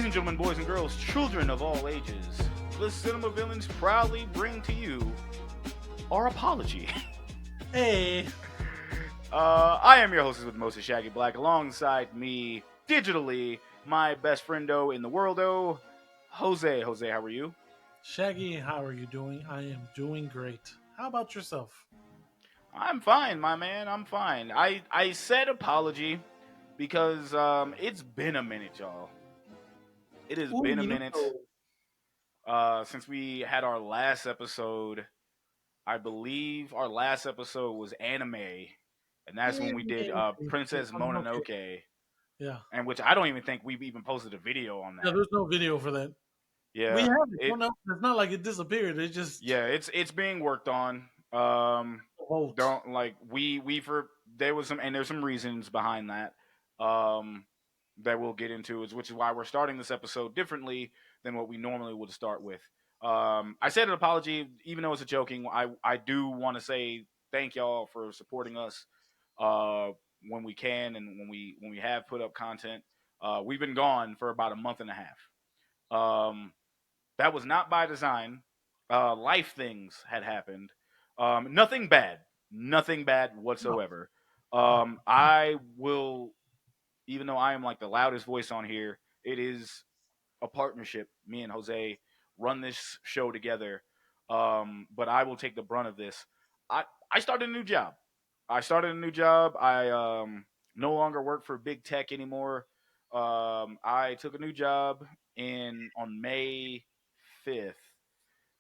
Ladies and gentlemen, boys and girls, children of all ages, the Cinema Villains proudly bring to you our apology. Hey, I am your hostess with Moses Shaggy Black, alongside me, digitally, my best friendo in the worldo, Jose. Jose, how are you? Shaggy, how are you doing? I am doing great. How about yourself? I'm fine, my man. I'm fine. I said apology because it's been a minute, y'all. It has Ooh, been a minute since we had our last episode. I believe our last episode was anime, and that's when we did Princess Okay. Mononoke, Yeah. and which I don't even think we've even posted a video on Yeah, that. there's no video for that. We Yeah, have it. it No, no, it's not like it disappeared. It just yeah, it's being worked on. vote. Don't like we for there was some and there's some reasons behind that. Um, that we'll get into is which is why we're starting this episode differently than what we normally would start with. I said an apology, even though it's a joking. I do want to say thank y'all for supporting us when we can and when we have put up content. We've been gone for about a month and a half. That was not by design. Life things had happened. Nothing bad No, whatsoever. no. I will, even though I am like the loudest voice on here, it is a partnership. Me and Jose run this show together. But I will take the brunt of this. I started a new job. I no longer work for big tech anymore. I took a new job in on May 5th,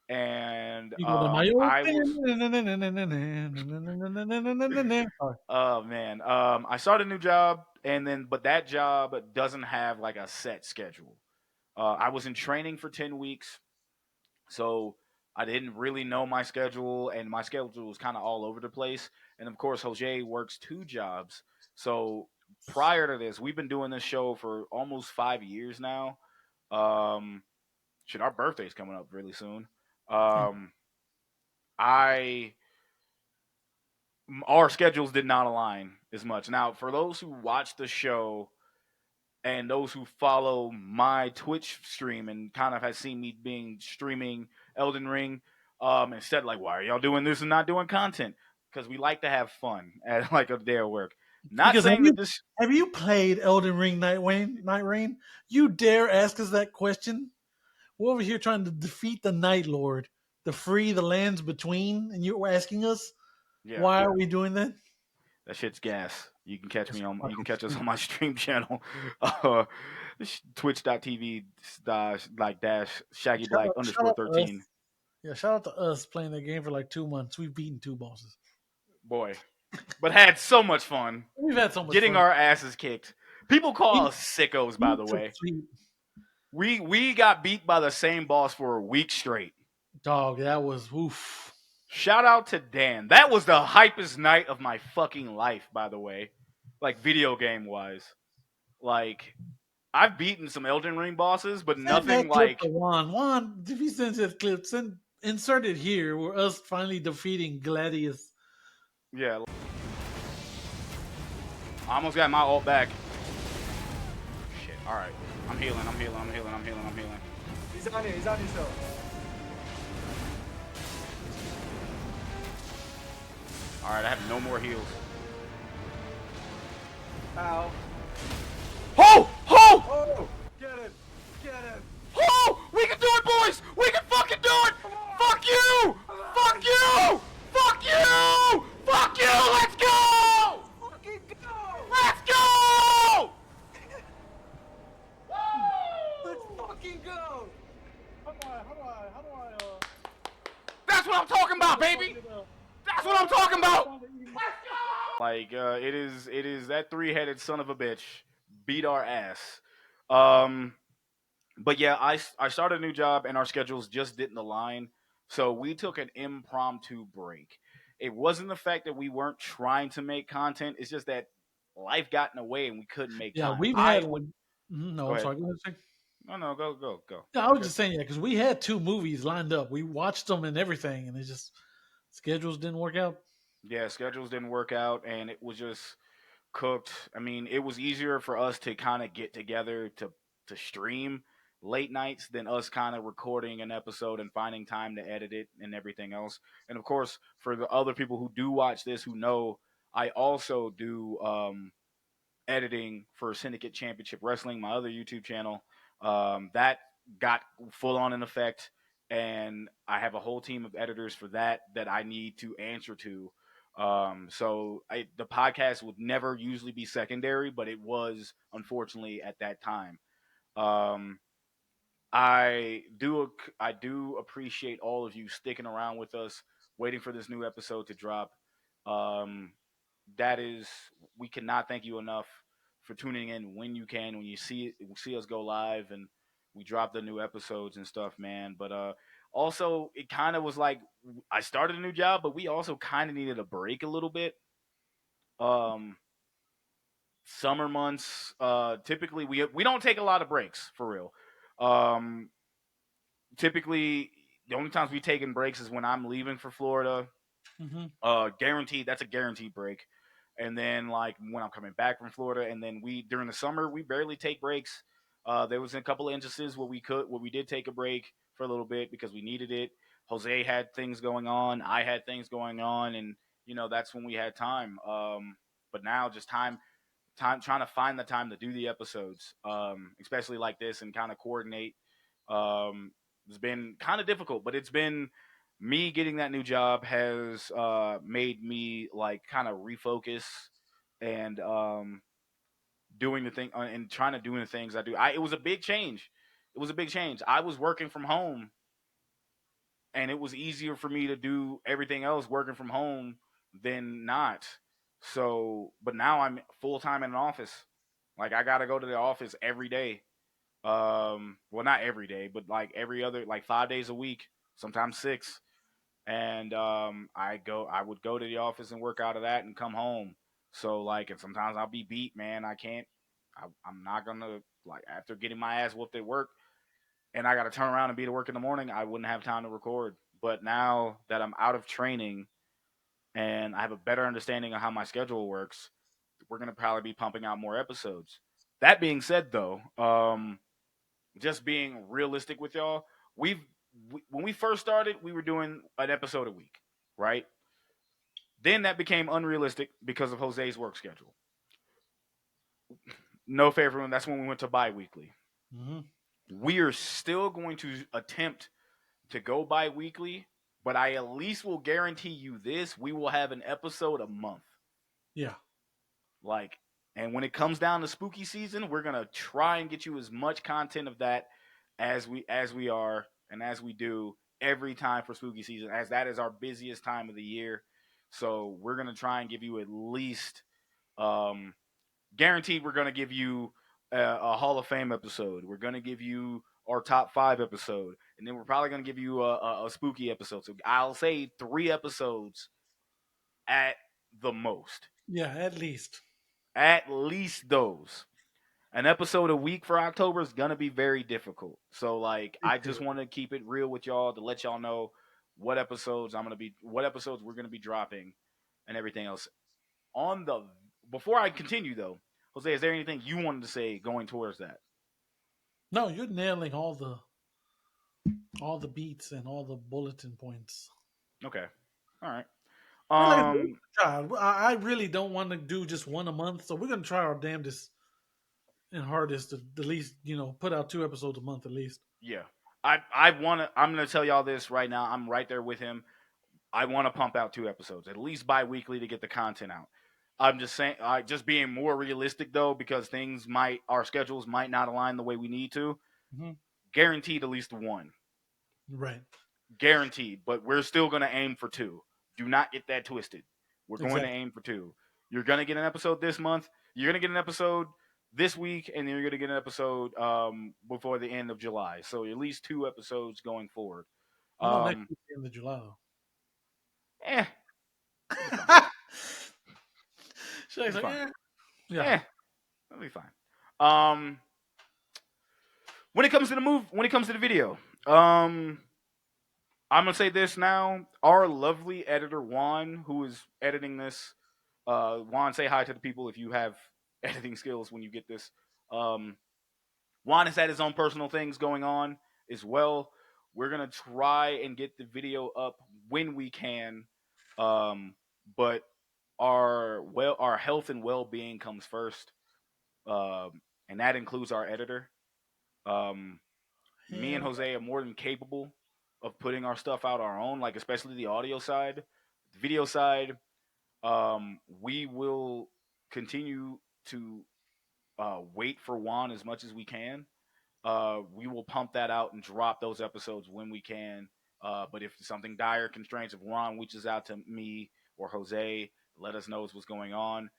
and You go to my old. I was Sorry. oh man, I started a new job, and then but that job doesn't have like a set schedule. I was in training for 10 weeks, so I didn't really know my schedule, and my schedule was kind of all over the place. And of course, Jose works two jobs. So prior to this, we've been doing this show for almost 5 years now. Um, shit, our birthday's coming up really soon. Um, I our schedules did not align as much. Now, for those who watch the show and those who follow my Twitch stream and kind of has seen me being streaming Elden Ring, instead like, why are y'all doing this and not doing content? Because we like to have fun at like a day of work. Not Because saying that this, have you played Elden Ring Night Rain? Night Rain? You dare ask us that question? We're over here trying to defeat the Night Lord, to free the lands between, and you're asking us yeah, why are we doing that? that shit's gas. You can catch It's me on, quite you can catch us stupid. on my stream channel, uh, twitch.tv dash like dash Shaggy Black Shout underscore out to us. 13. Yeah, shout out to us playing the game for like 2 months. We've beaten two bosses. Boy, but had so much fun We've had so much getting fun. our asses kicked. People call Eat, us sickos, by eat the to way. sleep. We got beat by the same boss for a week straight. Dog, that was oof. Shout out to Dan. That was the hypest night of my fucking life, by the way. Like video game wise. Like I've beaten some Elden Ring bosses, but Send nothing that clip to like Juan. Juan, if he sends that clip, insert it here. Where us finally defeating Gladius. yeah. I almost got my ult back. Shit. Alright. I'm healing, I'm healing, I'm healing, I'm healing, I'm healing. He's on you still. Alright, I have no more heals. Ow. Oh! Oh! Oh! Get him! Get him! Oh! We can do it, boys! We can fucking do it! Fuck you! Fuck you! Fuck you! Fuck you! Let's go! Fucking go! Let's go! Let's fucking go! That's what I'm talking about, baby! That's what I'm talking about! Like, it is that three-headed son of a bitch beat our ass. But yeah, I started a new job and our schedules just didn't align. So we took an impromptu break. It wasn't the fact that we weren't trying to make content, it's just that life got in the way and we couldn't make Yeah, time. we've I had would one. No, go I'm ahead. sorry. Go ahead. Say. No, go. Yeah, I You're was good. just saying, yeah, because we had two movies lined up. We watched them and everything, and it just schedules didn't work out. Yeah, schedules didn't work out and it was just cooked. I mean, it was easier for us to kind of get together to stream late nights than us kind of recording an episode and finding time to edit it and everything else. And of course, for the other people who do watch this who know, I also do editing for Syndicate Championship Wrestling, my other YouTube channel. That got full on in effect, and I have a whole team of editors for that I need to answer to. The podcast would never usually be secondary, but it was unfortunately at that time. Um, I do appreciate all of you sticking around with us, waiting for this new episode to drop. Um, that is, we cannot thank you enough for tuning in when you can, when you see us go live and we drop the new episodes and stuff, man. But also, it kind of was like I started a new job, but we also kind of needed a break a little bit. Um, Summer months, typically we don't take a lot of breaks for real. Um, Typically, the only times we taking breaks is when I'm leaving for Florida. Hmm. Guaranteed. That's a guaranteed break. And then like when I'm coming back from Florida, and then we during the summer we barely take breaks. There was a couple of instances where we did take a break for a little bit because we needed it. Jose had things going on. I had things going on, and that's when we had time. But now just time trying to find the time to do the episodes, especially like this, and kind of coordinate. It's been kind of difficult, but it's been me getting that new job has made me like kind of refocus and doing the thing and trying to do the things I do. It was a big change. It was a big change. I was working from home, and it was easier for me to do everything else working from home than not. So, but now I'm full time in an office. Like I got to go to the office every day. Well, not every day, but like every other, like 5 days a week, sometimes six. And I would go to the office and work out of that and come home. So like, and sometimes I'll be beat, man. I can't. I'm not gonna like after getting my ass whooped at work and I got to turn around and be to work in the morning. I wouldn't have time to record. But now that I'm out of training and I have a better understanding of how my schedule works, we're gonna probably be pumping out more episodes. That being said, though, just being realistic with y'all, when we first started, we were doing an episode a week, right? Then that became unrealistic because of Jose's work schedule. No favor, that's when we went to bi-weekly. Hmm. We are still going to attempt to go bi-weekly, but I at least will guarantee you this: we will have an episode a month. Yeah. Like, and when it comes down to spooky season, we're gonna try and get you as much content of that as we are and as we do every time for spooky season, as that is our busiest time of the year. So we're gonna try and give you at least um guaranteed we're gonna give you a Hall of Fame episode. We're gonna give you our top five episode, and then we're probably gonna give you a spooky episode. So I'll say 3 episodes at the most. Yeah. At least. At least those. An episode a week for October is gonna be very difficult. So like Me I just too. want to keep it real with y'all to let y'all know what episodes we're gonna be dropping and everything else. On the Before I continue though, Jose, is there anything you wanted to say going towards that? No, you're nailing all the beats and all the bulletin points. Okay. All right. And like I said, we're Um gonna try. I really don't want to do just one a month, so we're gonna try our damnedest and hardest to at least put out 2 episodes a month at least. yeah. I'm gonna tell y'all this right now. I'm right there with him. I want to pump out 2 episodes, at least bi-weekly to get the content out. I'm just saying, just being more realistic though, because our schedules might not align the way we need to. Hmm. Guaranteed at least one, Right. guaranteed. But we're still going to aim for two. Do not get that twisted. We're going to Exactly. aim for two. You're going to get an episode this month. You're going to get an episode this week, and then you're going to get an episode before the end of July. So at least 2 episodes going forward. Well, no, next Um, week in the July though. eh, it'll be fine. It'll Shaq's be like, fine. yeah. Eh, it'll be fine. Um, when it comes to the video, um, I'm gonna say this now. Our lovely editor Juan, who is editing this, Juan, say hi to the people if you have editing skills when you get this. Um, Juan has had his own personal things going on as well. We're gonna try and get the video up when we can, but our health and well being comes first, and that includes our editor. Um, Me and Hell Jose are more than capable of putting our stuff out our own, like especially the audio side, the video side. We will continue to wait for Juan as much as we can. We will pump that out and drop those episodes when we can. But if something dire constraints, if Juan reaches out to me or Jose, let us know what's going on.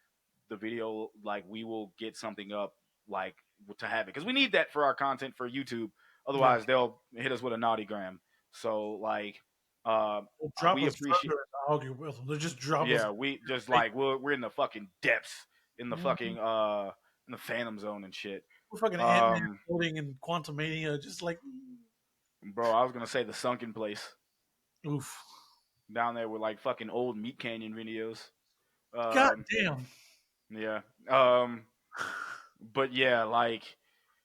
The video, like we will get something up, like to have it because we need that for our content for YouTube. yeah. Otherwise, they'll hit us with a naughty gram. So like, uh, They'll drop we us appreciate. further in the algorithm. They'll just drop us. Yeah, we just like we're in the fucking depths in the Mhm. fucking in the Phantom Zone and shit. We're fucking Ant-Man Um, floating in Quantum Mania, just like, Bro, I was gonna say the sunken place oof. down there with like fucking old Meat Canyon videos. God Um, damn. yeah. Um, but yeah, like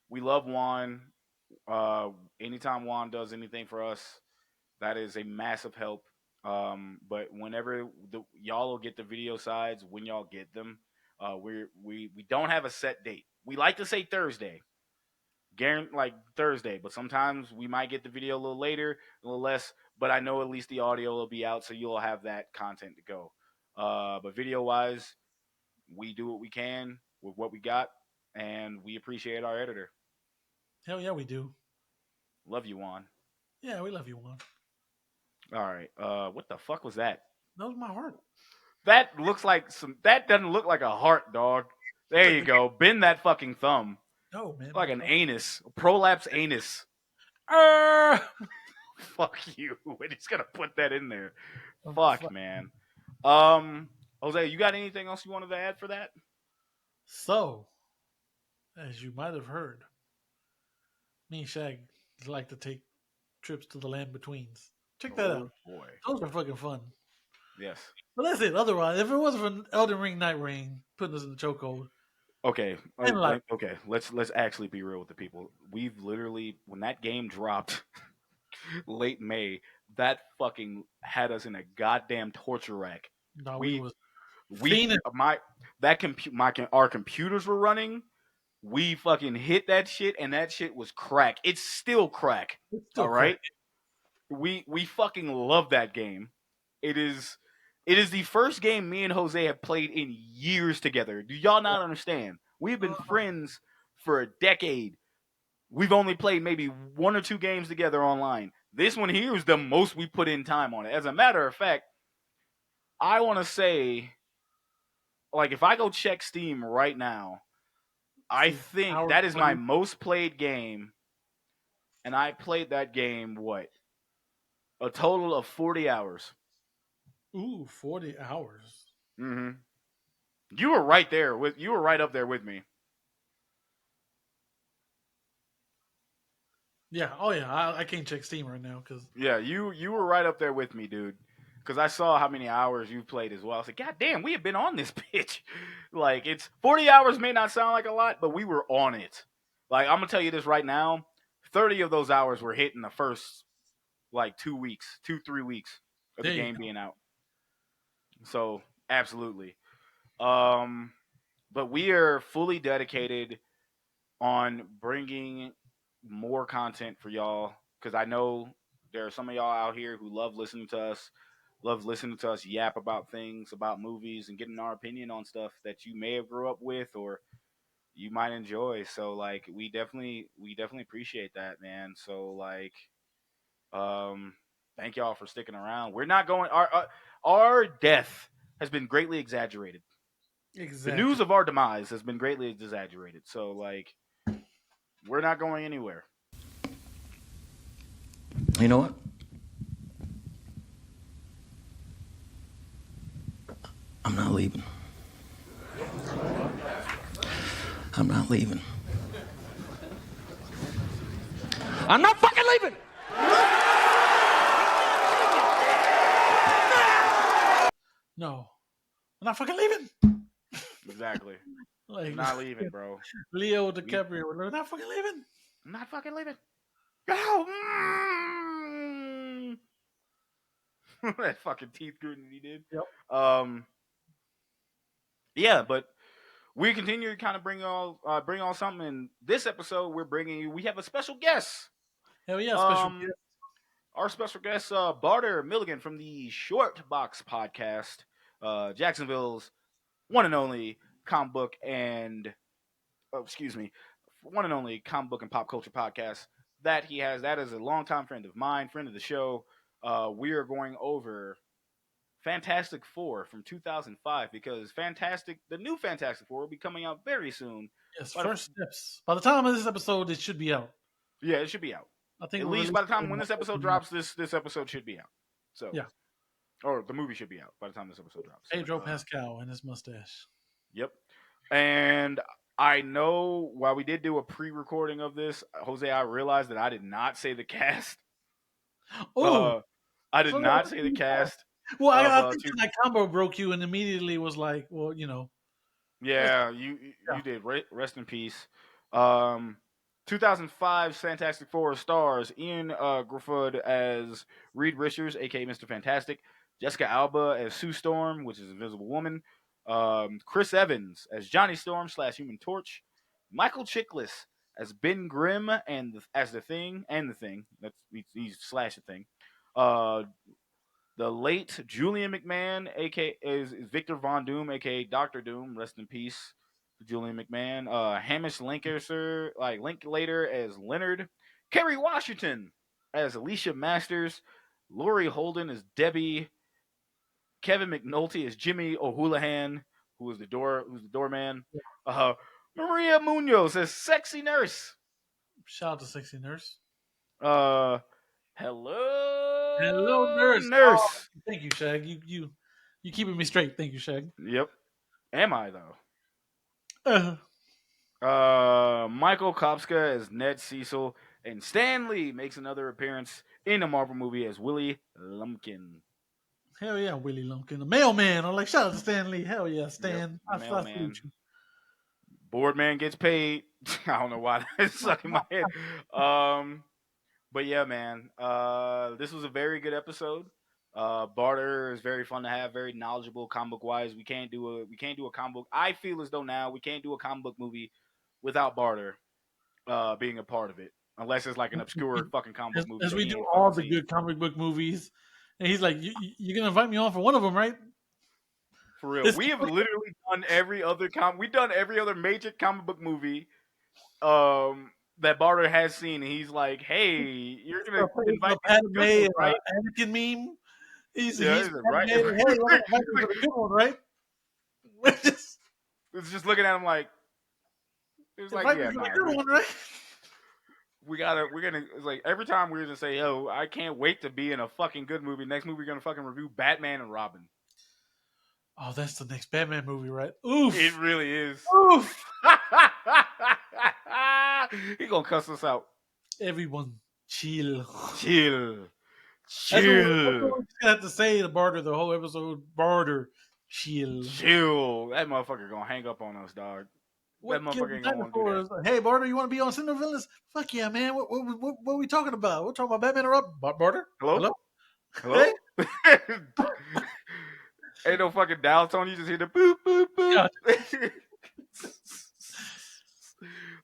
we love Juan. Uh, Anytime Juan does anything for us, that is a massive help. But whenever y'all will get the video sides when y'all get them, we don't have a set date. We like to say Thursday, guarantee like Thursday, but sometimes we might get the video a little later, a little less. But I know at least the audio will be out, so you'll have that content to go. But video wise, we do what we can with what we got, and we appreciate our editor. Hell yeah, we do. Love you, Juan. Yeah, we love you, Juan. All right. What the fuck was that? That was my heart. That looks like some. That doesn't look like a heart, dog. There you Look, go. Bend that fucking thumb no, man. like an anus, prolapse anus. Arr! Fuck you. And he's gonna put that in there. Oh, Fuck, fuck. man. Jose, you got anything else you wanted to add for that? So, as you might have heard, me and Shag like to take trips to the land betweens. Check that out. Boy. Those are fucking fun. Yes. But that's it. Otherwise, if it wasn't for Elden Ring Night Ring putting us in the chokehold, Okay. and like, Okay. Let's actually be real with the people. We've literally when that game dropped late May, that fucking had us in a goddamn torture rack. no, we We was we fiending. my that compute my our computers were running. We fucking hit that shit and that shit was crack. It's still crack. It's still All right? crack. We fucking love that game. It is the first game me and Jose have played in years together. Do y'all not understand? We've been friends for a decade. We've only played maybe one or two games together online. This one here is the most we put in time on it. As a matter of fact, I want to say, like, if I go check Steam right now, I See, think hours that is my played. most played game, and I played that game what a total of 40 hours. Ooh, 40 hours. Mm-hmm. You were right there with you were right up there with me. Yeah. Oh yeah. I can't check Steam right now because Yeah, you were right up there with me, dude. Because I saw how many hours you played as well. I was like, God damn, we have been on this bitch. Like, it's 40 hours may not sound like a lot, but we were on it. Like, I'm gonna tell you this right now. 30 of those hours were hit in the first like 2 weeks, 3 weeks of the there you game go. being out. So absolutely. Um, but we are fully dedicated on bringing more content for y'all because I know there are some of y'all out here who love listening to us yap about things, about movies, and getting our opinion on stuff that you may have grew up with or you might enjoy. So like we definitely appreciate that, man. So like um thank y'all for sticking around. We're not going our death has been greatly exaggerated. The Exactly. news of our demise has been greatly exaggerated. So like we're not going anywhere. You know what? I'm not leaving. I'm not leaving. I'm not fucking leaving! No, I'm not fucking leaving. Exactly. Like Not leaving, bro. Leo We, DiCaprio, we're not fucking leaving. I'm not fucking leaving. Go. That fucking teeth gritting he did. Yep. Um, yeah, but we continue to kind of bring on something. In this episode, we have a special guest. Hell yeah, special Um, guest. our special guest, Barter Milligan from the Short Box Podcast, Jacksonville's one and only comic book and one and only comic book and pop culture podcast that he has. That is a longtime friend of mine, friend of the show. We are going over Fantastic Four from 2005 because the new Fantastic Four will be coming out very soon. Yes, But first steps. By the time of this episode, it should be out. yeah, it should be out. I think At we're least by releasing the time it when in this episode October. drops, this episode should be out. So Yeah. or the movie should be out by the time this episode drops. Pedro Pascal and his mustache. Yep. And I know while we did do a pre-recording of this, Jose, I realized that I did not say the cast. Oh, I did so not say the cast. well, of, I think that combo broke you and immediately was like, well, Yeah, you Yeah. did. Rest in peace. 2005 Fantastic Four stars Ian Griffith as Reed Richards, aka Mr. Fantastic, Jessica Alba as Sue Storm, which is Invisible Woman, Chris Evans as Johnny Storm / Human Torch, Michael Chiklis as Ben Grimm as the Thing and the Thing. He's slash the Thing. The late Julian McMahon, aka is Victor Von Doom, aka Doctor Doom. Rest in peace, Julian McMahon. Hamish Linklater as Leonard. Kerry Washington as Alicia Masters. Laurie Holden as Debbie. Kevin McNulty as Jimmy O'Houlihan, who's the doorman. Uh, Maria Munoz as Sexy Nurse. shout out to Sexy Nurse. Hello, Hello, nurse. Oh, nurse. thank you, Shag. You keeping me straight. Thank you, Shag. Yep. Am I though? Uh, Michael Kopska as Ned Cecil, and Stan Lee makes another appearance in a Marvel movie as Willie Lumpkin. hell yeah, Willie Lumpkin, the mailman. I'm like, shout out to Stan Lee. Hell yeah, Stan. I Mailman. salute you. Boardman gets paid. I don't know why that's stuck in my head. But yeah, man. This was a very good episode. Barter is very fun to have, very knowledgeable comic book wise. We can't do a comic book. I feel as though now we can't do a comic book movie without Barter being a part of it, unless it's like an obscure fucking comic book movie. As that we he do ain't all fucking the seen. good comic book movies, and he's like, "You're gonna invite me on for one of them, right?" For real, we have literally done every other we've done every other major comic book movie that Barter has seen. And he's like, "Hey, you're gonna invite me to the good one, right?" Anakin meme. He's Yeah, he's is it right? Padme, hey, you're gonna invite me for the good one, right? Just It's just looking at him like, it's like, invite yeah, me for nah, the good one, right? we're gonna. It's like every time we're gonna say, "Yo, I can't wait to be in a fucking good movie." Next movie, we're gonna fucking review Batman and Robin. Oh, that's the next Batman movie, right? Oof. It really is. Oof. He gonna cuss us out. Everyone, chill. Chill. That's what Chill. we have to say to Barter the whole episode. Barter, chill. Chill. That motherfucker gonna hang up on us, dog. What That killed motherfucker the ain't gonna want to do that. dinosaurs? Hey, Barter, you want to be on Cinema Villains? Fuck yeah, man. What are we talking about? We're talking about Batman or up? Barter? Hello? Hello? Hello? Ain't no fucking dial tone. You just hear the boop, boop, boop. Yeah.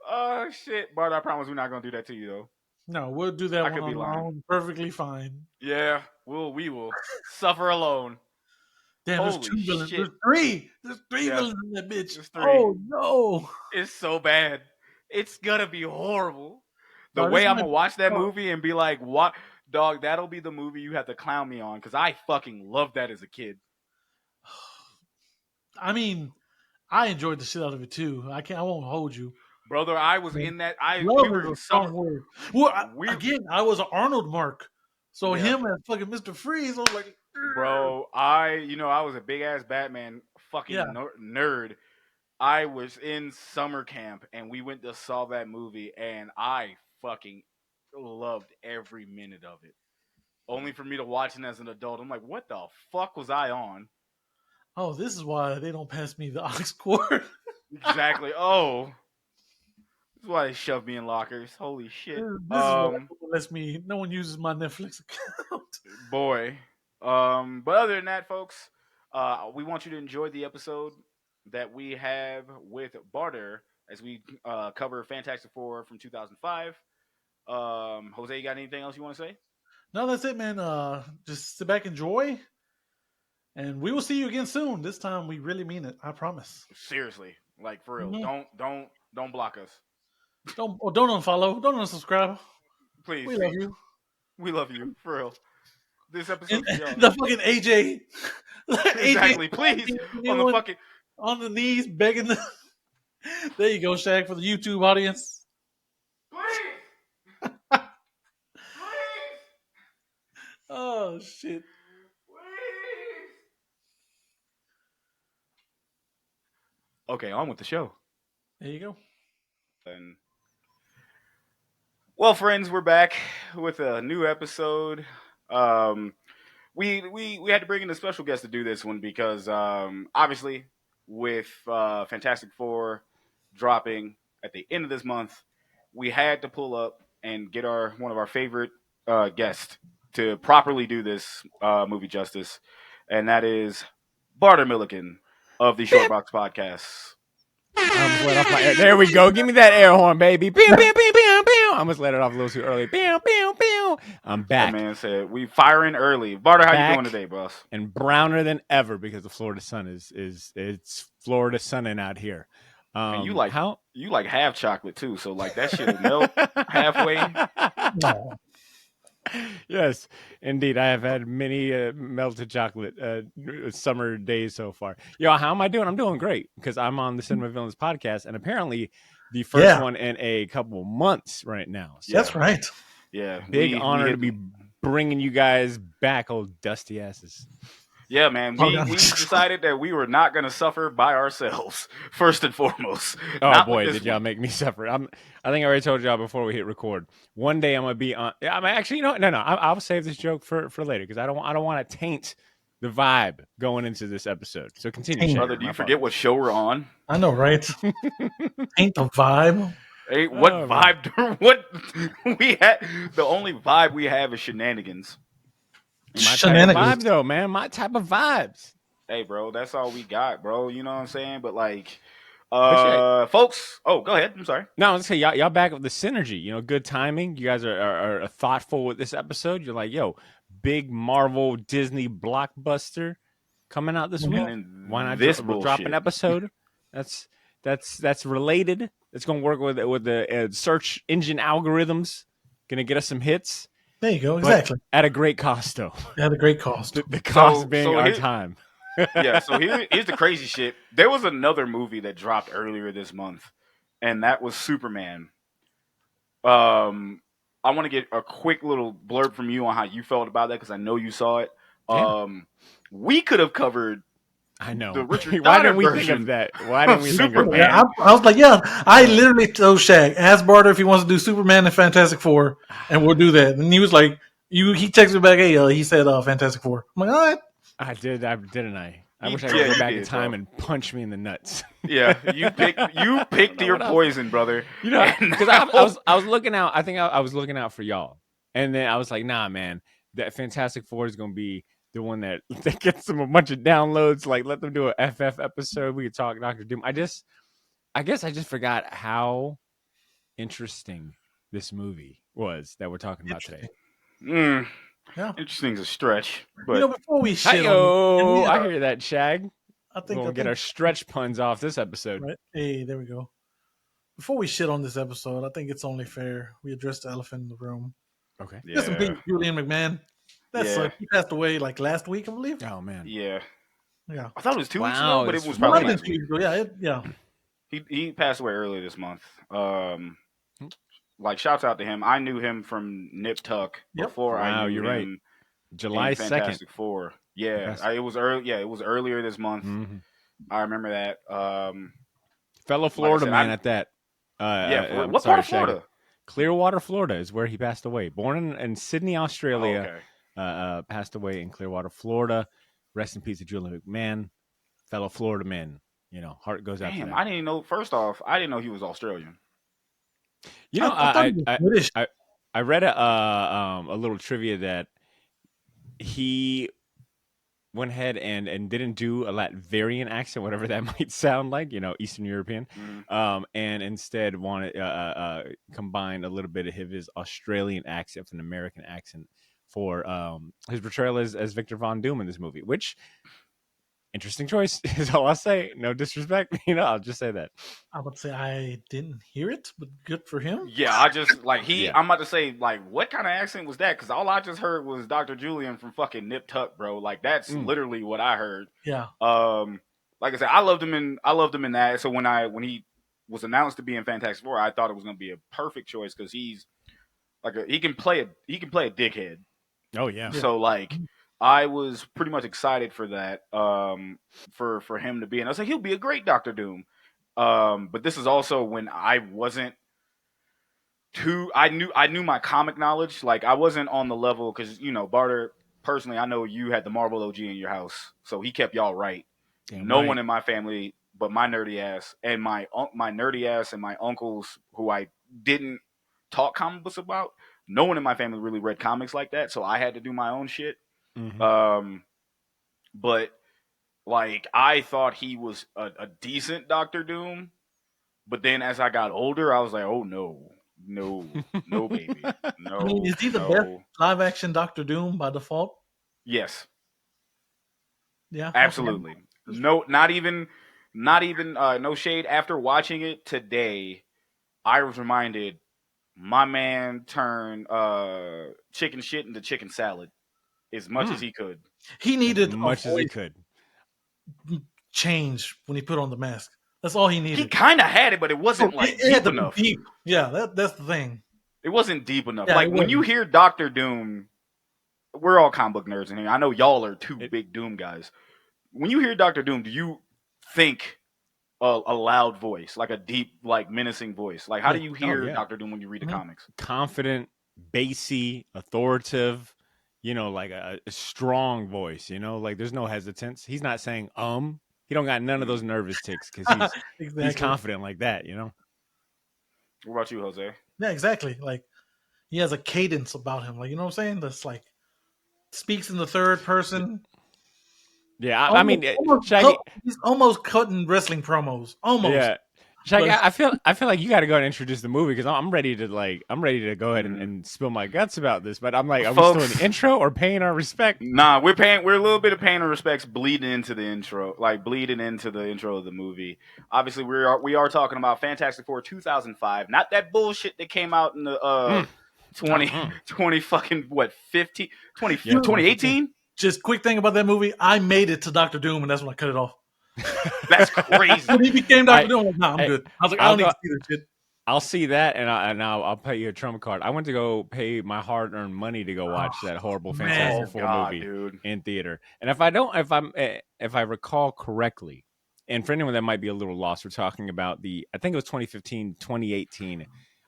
Oh, shit. Bart, I promise we're not going to do that to you, though. No, we'll do that I one could be on our lying. own. Perfectly fine. Yeah, we will suffer alone. Damn, Holy there's 2 villains. shit. There's 3. There's 3 Yeah. villains in that bitch. There's 3. Oh, no. It's so bad. It's going to be horrible. The Dog, way this I'm going to watch that oh. movie and be like, what? Dog, that'll be the movie you have to clown me on because I fucking loved that as a kid. I mean, I enjoyed the shit out of it too. I won't hold you. Brother, I was in that. Love We were is in a strong summer. word. Well, We- I was an Arnold mark. So Yeah. him as fucking Mr. Freeze, I was like, Bro, I was a big ass Batman fucking Yeah. nerd. I was in summer camp and we went to saw that movie and I fucking loved every minute of it. Only for me to watch it as an adult. I'm like, what the fuck was I on? Oh, this is why they don't pass me the aux cord. Exactly. Oh, that's why they shove me in lockers. Holy shit. This is why no one lets me. No one uses my Netflix account. Boy. But other than that, folks, we want you to enjoy the episode that we have with Badr as we cover Fantastic Four from 2005. Jose, you got anything else you want to say? No, that's it, man. Just sit back, enjoy, and we will see you again soon. This time, we really mean it. I promise. Seriously, like for real. Mhm. Don't block us, Don't unfollow. Don't unsubscribe. please. We love you. We love you for real. This And episode's for y'all. the fucking AJ, Exactly. Please on the fucking. on the knees begging. There you go, Shaq, for the YouTube audience. Please, Oh shit! please. Okay, on with the show. There you go. And well, friends, we're back with a new episode. Um, we had to bring in a special guest to do this one because obviously with Fantastic Four dropping at the end of this month, we had to pull up and get our one of our favorite guests to properly do this movie justice, and that is Barter Milliken of the Short Box Podcast. I almost let off my air. There we go. Give me that air horn, baby. Pew, pew, pew, pew, pew. I almost let it off a little too early. Pew, pew, pew. I'm That back man said we firing early. Barter, how Back. you doing today, boss? and browner than ever because the Florida sun is it's Florida sunning out here. And you like how? you like half chocolate too, so like that shit will melt halfway. No. Yes, indeed. I have had many melted chocolate summer days so far. Yo, how am I doing? I'm doing great because I'm on the Cinema Villains podcast, and apparently the first Yeah. one in a couple months right now. So That's right. Yeah, big honor to be bringing you guys back, old dusty asses. Yeah, man. Oh, We no. decided that we were not going to suffer by ourselves first and foremost. Oh Not boy, with did this y'all one. make me suffer! I think I already told y'all before we hit record. One day I'm gonna be on. I'm actually, no. I'll save this joke for later because I don't want to taint the vibe going into this episode. So continue, Taint. Shaker. Brother, do My you forget what show we're on? I know, right? Ain't the vibe. Hey, what Oh, man. vibe? What we had? The only vibe we have is shenanigans. My type of Shenanigans. vibe, though, man. My type of vibes. Hey, bro, that's all we got, bro. You know what I'm saying? But like, But folks. Oh, go ahead. I'm sorry. No, let's say y'all back with the synergy. You know, good timing. You guys are thoughtful with this episode. You're like, yo, big Marvel Disney blockbuster coming out this Mhm. week. And then Why not this drop bullshit? an episode? That's related. It's gonna work with the search engine algorithms. Gonna get us some hits. There you go. but Exactly. at a great cost, though. It had a great cost. The cost So- being so our here- time. Yeah, so here's the crazy shit. There was another movie that dropped earlier this month, and that was Superman. I want to get a quick little blurb from you on how you felt about that because I know you saw it. Yeah. We could have covered. I know. The Richard Why Donner didn't we think version of that? Why didn't we think of Superman. that? Yeah, I was like, yeah. I literally told Shaq, ask Barter if he wants to do Superman and Fantastic Four, and we'll do that. And he was like, he texted me back, hey, he said Fantastic Four. I'm like, all right. I did, didn't I? I You wish I did, could you go back in did, time bro. and punch me in the nuts. Yeah, you picked your what else. poison, brother. You know, And because I was looking out. I think I was looking out for y'all, and then I was like, nah, man, that Fantastic Four is gonna be the one that gets them a bunch of downloads. Like, let them do a FF episode. We could talk Doctor Doom. I guess I just forgot how interesting this movie was that we're talking about today. Mm, Yeah. interesting is a stretch, but Before we shit Hi-yo, on, I hear that, Shag. I think We'll get our stretch puns off this episode. right. Hey, there we go. Before we shit on this episode, I think it's only fair we address the elephant in the room. Okay. Just in yeah, peace, Julian McMahon. That's Yeah. he passed away like last week, I believe. Oh man. yeah. Yeah. I thought it was 2 weeks Wow, ago, but it it's was Well, probably might have last been week. 2 weeks ago. Yeah. He passed away earlier this month. Like shouts out to him. I knew him from Nip Tuck Yep. before I Wow, knew you're right. him July in 2nd. Fantastic Four. Yeah, Yes. it was early. Yeah, it was earlier this month. Mhm. I remember that. Fellow Florida said, man I'm- at that. Yeah, I'm what sorry, part of Shaggy. Florida? Clearwater, Florida is where he passed away. Born in Sydney, Oh, Australia. okay. Passed away in Clearwater, Florida. Rest in peace to Julian McMahon. fellow Florida man. Heart goes out to Damn, them. I didn't know. First off, I didn't know he was Australian. I thought he was British. I read a little trivia that he went ahead and didn't do a Latvian accent, whatever that might sound like, Eastern European, and instead wanted combined a little bit of his Australian accent with an American accent for his portrayal as Victor Von Doom in this movie, which interesting choice is all I'll say. No disrespect, I'll just say that. I would say I didn't hear it, but good for him. Yeah, I just like Yeah. I'm about to say like, what kind of accent was that? Because all I just heard was Dr. Julian from fucking Nip Tuck, bro. Like that's literally what I heard. Yeah. Like I said, I loved him in that. So when he was announced to be in Fantastic Four, I thought it was going to be a perfect choice because he's like he can play a dickhead. Oh yeah. So like I was pretty much excited for that. For him to be, and I was like, he'll be a great Doctor Doom. But this is also when I wasn't too. I knew my comic knowledge. Like I wasn't on the level because Barter. Personally, I know you had the Marvel OG in your house, so he kept y'all right. Damn No right. one in my family, but my nerdy ass and my nerdy ass and my uncles who I didn't talk comic books about. No one in my family really read comics like that, so I had to do my own shit. But like I thought he was a decent Doctor Doom, but then as I got older, I was like, oh no, baby, no. I mean, is he the best live action Doctor Doom by default? Yes, Yeah, absolutely. Okay. No, not even. No shade. After watching it today, I was reminded my man turned chicken shit into chicken salad as much as he could. He needed as a much as he voice could. change when he put on the mask. That's all he needed. He kind of had it, but it wasn't like it had deep to be enough. deep. Yeah, that's the thing. It wasn't deep enough. Yeah, like it when you wasn't. hear Doctor Doom, we're all comic book nerds in here. I know y'all are two big Doom guys. When you hear Doctor Doom, do you think a loud voice, like a deep, like menacing voice? Like how do you hear Doctor Doom when you read the comics? Confident, bassy, authoritative, like a strong voice, like there's no hesitance. He's not saying he don't got none of those nervous ticks because he's confident like that, What about you, Jose? Yeah, exactly. Like he has a cadence about him. Like you know what I'm saying? That's like speaks in the third person. Yeah, I mean, Shaggy, he's almost cutting wrestling promos. Almost. Yeah, Shaggy, I feel like you got to go and introduce the movie because I'm ready to go ahead and spill my guts about this. But I'm like, are we still in the intro or paying our respect? Nah, we're a little bit of paying our respects, bleeding into the intro of the movie. Obviously, we are talking about Fantastic Four 2005, not that bullshit that came out in the 20 fucking what 15 20 Yeah, 2018. Just quick thing about that movie, I made it to Doctor Doom, and that's when I cut it off. That's crazy. When he became Doctor Doom, I'm like, nah, I'm good. I was like, I don't need to see this shit. I'll see that, and I'll pay you a trump card. I went to go pay my hard-earned money to go watch that horrible Fantastic Four movie in theater. And if I recall correctly, and for anyone that might be a little lost, we're talking about I think it was 2015, 2018. I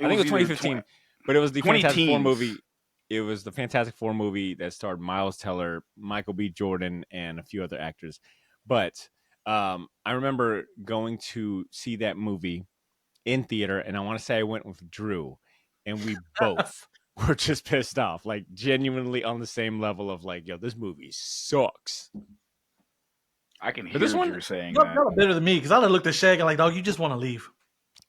think it was 2015, but it was the Fantastic Four movie. It was the Fantastic Four movie that starred Miles Teller, Michael B. Jordan, and a few other actors. But I remember going to see that movie in theater, and I want to say I went with Drew, and we both were just pissed off, like genuinely on the same level of like, yo, this movie sucks. I can hear what you're saying. Y'all better than me because I'd have looked at Shaggy like, dog, you just want to leave.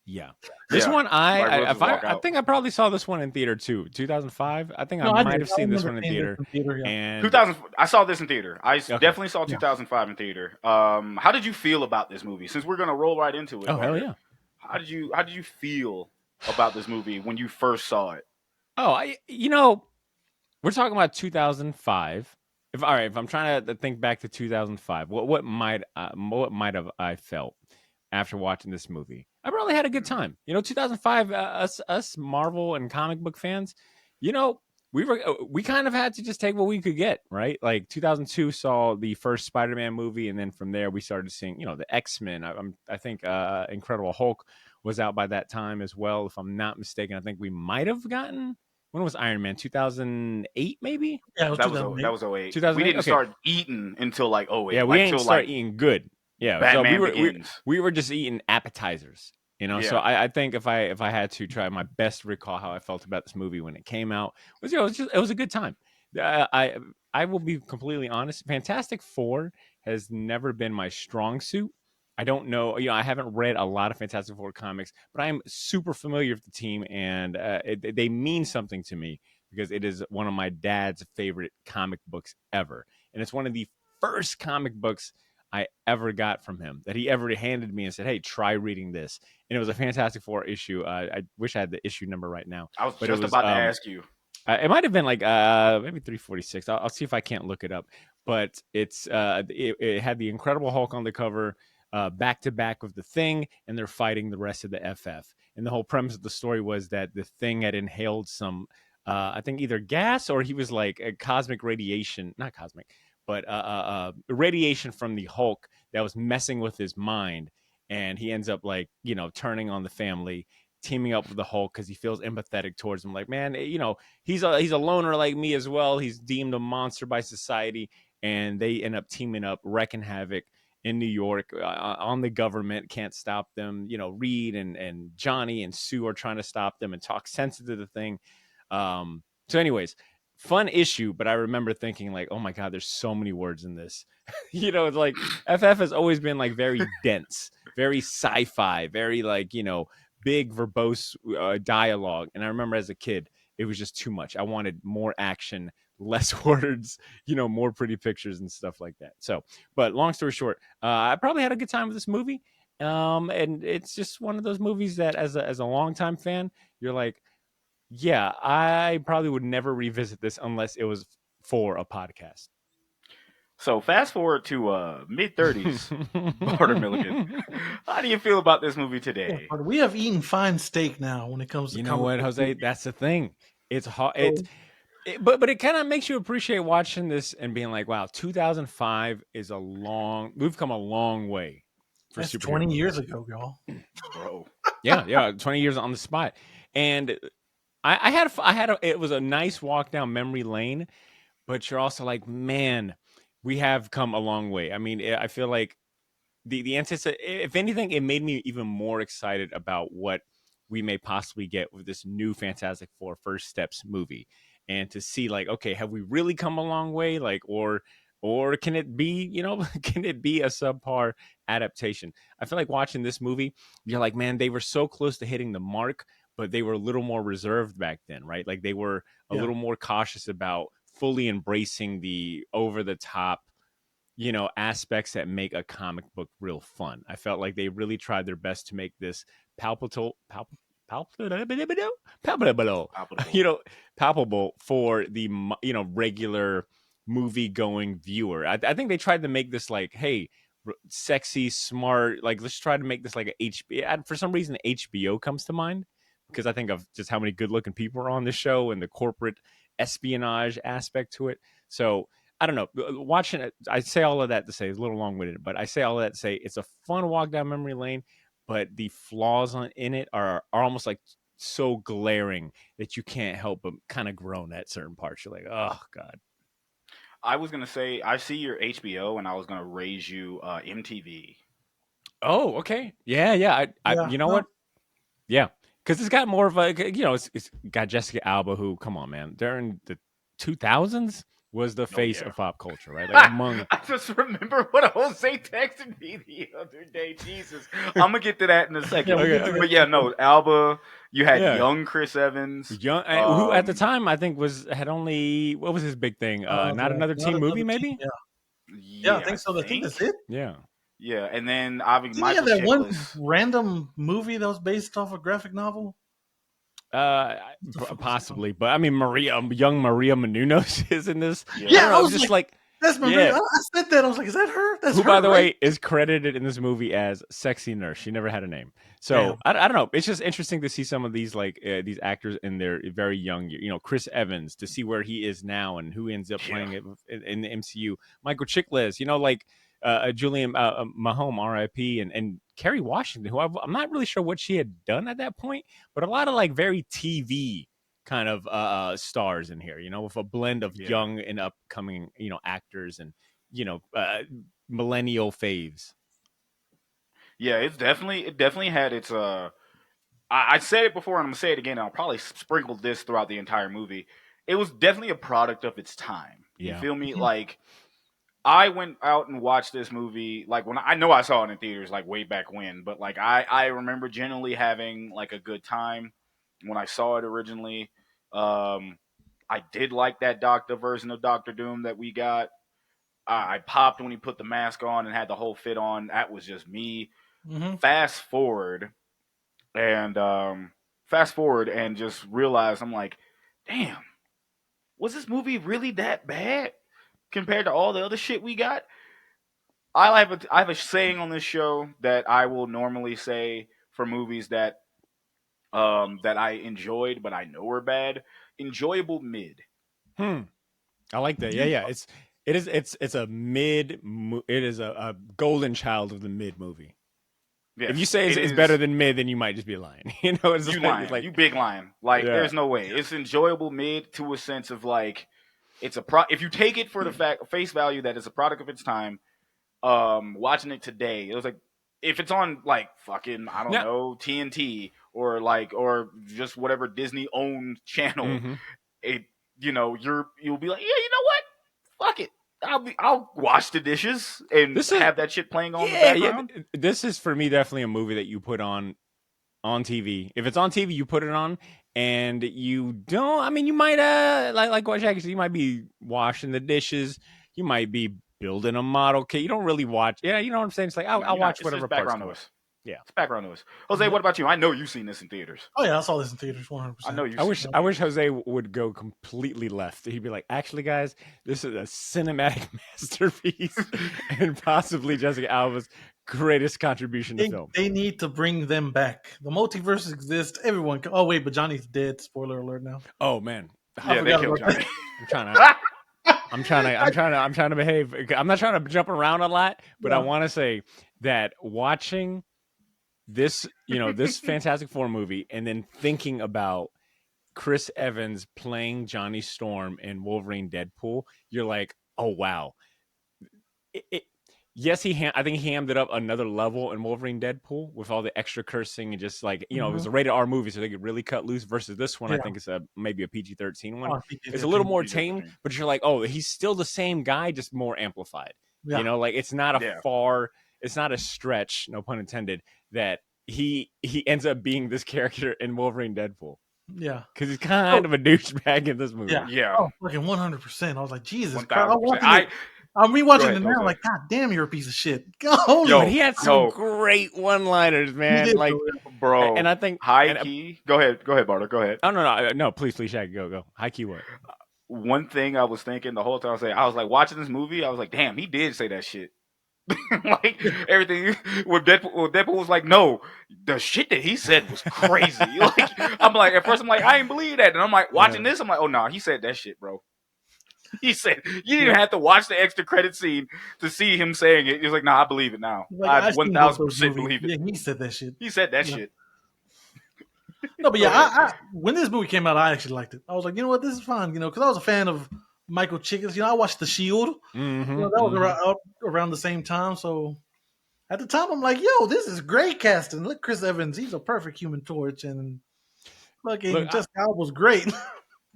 Yeah, this one I think I probably saw this one in theater too. 2005. I think I might have seen this one in theater. And 2000, I saw this in theater. I definitely saw 2005 in theater. How did you feel about this movie? Since we're gonna roll right into it. Oh hell yeah! How did you feel about this movie when you first saw it? Oh, we're talking about 2005. If I'm trying to think back to 2005, what might have I felt after watching this movie? I probably had a good time. 2005, us Marvel and comic book fans, we kind of had to just take what we could get, right? Like 2002 saw the first Spider-Man movie, and then from there we started seeing, the X-Men. I think Incredible Hulk was out by that time as well, if I'm not mistaken. I think we might have gotten. When was Iron Man? 2008, maybe? Yeah, that was 08. 2008? We didn't start eating until like 08. Yeah, we ain't start eating good Yeah, so Batman Begins. we were just eating appetizers, you know. So Yeah. I think if I had to try my best to recall how I felt about this movie when it came out, was it was just it was a good time. I will be completely honest. Fantastic Four has never been my strong suit. I don't know, I haven't read a lot of Fantastic Four comics, but I am super familiar with the team, and they mean something to me because it is one of my dad's favorite comic books ever, and it's one of the first comic books I ever got from him that he ever handed me and said, "Hey, try reading this." And it was a Fantastic Four issue. I wish I had the issue number right now, I was but it just was about to ask you. it might have been like maybe 346. I'll see if I can't look it up. But it had the Incredible Hulk on the cover, back to back with the Thing, and they're fighting the rest of the FF. And the whole premise of the story was that the Thing had inhaled some, I think either gas or he was like a cosmic radiation, not cosmic, but radiation from the Hulk that was messing with his mind, and he ends up like turning on the family, teaming up with the Hulk because he feels empathetic towards him. Like, man, he's a loner like me as well. He's deemed a monster by society, and they end up teaming up, wrecking havoc in New York on the government. Can't stop them. Reed and Johnny and Sue are trying to stop them and talk sense into the Thing. So, anyways, fun issue, but I remember thinking like, oh my god, there's so many words in this. It's like FF has always been like very dense, very sci-fi, very like big verbose dialogue. And I remember as a kid, it was just too much. I wanted more action, less words, more pretty pictures and stuff like that. So, but long story short, I probably had a good time with this movie. And it's just one of those movies that as a longtime fan, you're like, yeah, I probably would never revisit this unless it was for a podcast. So fast forward to mid-30s, Barter Milligan. How do you feel about this movie Yeah, today? but we have eaten fine steak now when it comes to You know comic what, book Jose? movies. That's the thing. It's hard. So But it kind of makes you appreciate watching this and being like, wow, 2005 is we've come a long way for that's superhero 20 years movies. ago, y'all. Bro. Yeah, 20 years on the spot. And it was a nice walk down memory lane, but you're also like, man, we have come a long way. I mean, I feel like if anything, it made me even more excited about what we may possibly get with this new Fantastic Four First Steps movie, and to see like, okay, have we really come a long way? Like, or can it be, can it be a subpar adaptation? I feel like watching this movie, you're like, man, they were so close to hitting the mark, but they were a little more reserved back then, right? Like they were a Yeah. little more cautious about fully embracing the over the top aspects that make a comic book real fun. I felt like they really tried their best to make this palpable, palpable, Palpable. you know, palpable for the regular movie going viewer. I think they tried to make this like, hey, sexy, smart. Like, let's try to make this like a HBO. For some reason, HBO comes to mind because I think of just how many good looking people are on the show and the corporate espionage aspect to it. So I don't know. Watching it, I say all of that to say it's a little long winded, but I say all of that to say it's a fun walk down memory lane. But the flaws in it are almost like so glaring that you can't help but kind of groan at certain parts. You're like, oh god. I was gonna say I see your HBO, and I was gonna raise you MTV. Oh, okay. Yeah, yeah. I Yeah. you know Well, what? Yeah, because it's got more of a it's got Jessica Alba, who come on, man, during the 2000s was the Oh face yeah. of pop culture, right? Like among I just remember what Jose texted me the other day. Jesus, I'm gonna get to that in a yeah, second. we'll okay, get to okay. that But yeah, too. no, Alba. You had Yeah, young Chris Evans. young who at the Um, time I think had only what was his big thing? Not The another Not teen movie, Another Teen. maybe. Yeah. Yeah, I yeah, I think so. I think think. that's it. Yeah. Yeah, and then obviously Didn't he have Michael that one Chiklis. random movie that was based off a graphic novel? What the fuck was it called? Possibly, but I mean, young Maria Menounos is in this. I Yeah, don't Yeah, I know, was just like, like, that's my baby. yeah. I said that. I was like, is that her? That's Who, by her, the right? way, is credited in this movie as sexy nurse. She never had a name, so Damn. I don't know. It's just interesting to see some of these these actors in their very young. Chris Evans, to see where he is now and who ends up yeah. playing it in the MCU. Michael Chiklis, Julian Mahone, R.I.P. and Kerry Washington, who I'm not really sure what she had done at that point, but a lot of like very TV kind of stars in here, with a blend of Yeah. young and upcoming, actors and you know, uh, millennial faves. Yeah, it definitely had its I said it before and I'm gonna say it again. And I'll probably sprinkle this throughout the entire movie. It was definitely a product of its time. You Yeah. feel me? Mhm. Like I went out and watched this movie like when I know I saw it in theaters like way back when, but like I remember generally having like a good time when I saw it originally. Um, I did like that Doctor version of Doctor Doom that we got. I popped when he put the mask on and had the whole fit on. That was just me. Mhm. Fast forward and just realized I'm like, damn, was this movie really that bad compared to all the other shit we got? I have a saying on this show that I will normally say for movies that I enjoyed but I know are bad. Enjoyable mid. Hmm. I like that. Yeah, Yeah. yeah. It's a mid. It is a golden child of the mid movie. If you Yes, say it it's better is. than mid, then you might just be lying. You know, You it's lying, like you big lying. Like yeah. there's no way. It's enjoyable mid to a sense of like it's a if you take it for the fact face value that it's a product of its time. Watching it today, it was like if it's on like fucking I don't Now, know TNT or just whatever Disney owned channel, hmm it you'll be like, yeah, you know what, fuck it, I'll wash the dishes and this is have that shit playing on the yeah, yeah. background. This is for me definitely a movie that you put on TV. If it's on TV, you put it on, and you don't. I mean, you might like what Jackie said. You might be washing the dishes. You might be building a model kit. You don't really watch. Yeah, you know what I'm saying. It's like No, I'll you're not. watch It's whatever just parts background come up. noise. Yeah. It's background noise. Jose, Yeah. what about you? I know you've seen this in theaters. Oh yeah, I saw this in theaters, I know 100%. you've I seen wish it. I wish Jose would go completely left. He'd be like, actually, guys, this is a cinematic masterpiece and possibly Jessica Alba's greatest contribution to film. They need to bring them back. The multiverse exists. Everyone can. Oh wait, but Johnny's dead. Spoiler alert now. Oh man. I Yeah, they forgot killed about that. Johnny. I'm trying to I'm trying to behave. I'm not trying to jump around a lot, but I Yeah. want to say that watching this, this Fantastic Four movie and then thinking about Chris Evans playing Johnny Storm in Wolverine Deadpool, you're like, "Oh wow." It, yes, I think he hammed it up another level in Wolverine Deadpool with all the extra cursing and just like it was Mhm. a rated R movie, so they could really cut loose. Versus this one, I Yeah. think it's maybe a PG-13 one. Oh, It's a little PG-13. more tame, PG-13. but you're like, oh, he's still the same guy, just more amplified. Yeah. Like Yeah. it's not a stretch, no pun intended, that he ends up being this character in Wolverine Deadpool Yeah. because he's kind of a douchebag in this movie. Yeah. Yeah. Oh, fucking 100%. I was like, Jesus Christ. I'm 1000%. watching it. I'm Go rewatching ahead, it now. I'm Jose. like, God damn, you're a piece of shit. Holy But Yo, he had some yo, great one-liners, you man. did, Like, though, and bro. I think, High and key. Go ahead, Barter. Go ahead. oh no, please, Shaq, go. High key what? One thing I was thinking the whole time I was like watching this movie. I was like, damn, he did say that shit. Like everything with Deadpool was like, no, the shit that he said was crazy. Like I'm like, at first I'm like, I ain't believe that, and I'm like watching this, I'm like, oh no, he said that shit, bro. He said you didn't even have to watch the extra credit scene to see him saying it. He was like, nah, I believe it now. Like, I I've seen both those 1000% movies. believe it. Yeah, he said that shit. He said that Yeah. shit. No, but Go yeah, ahead. when this movie came out, I actually liked it. I was like, you know what, this is fine, because I was a fan of Michael Chickens. I watched The Shield. Mm-hmm, That was around the same time. So at the time, I'm like, yo, this is great casting. Look, Chris Evans, he's a perfect Human Torch, and Look, fucking Jessica Alba was great.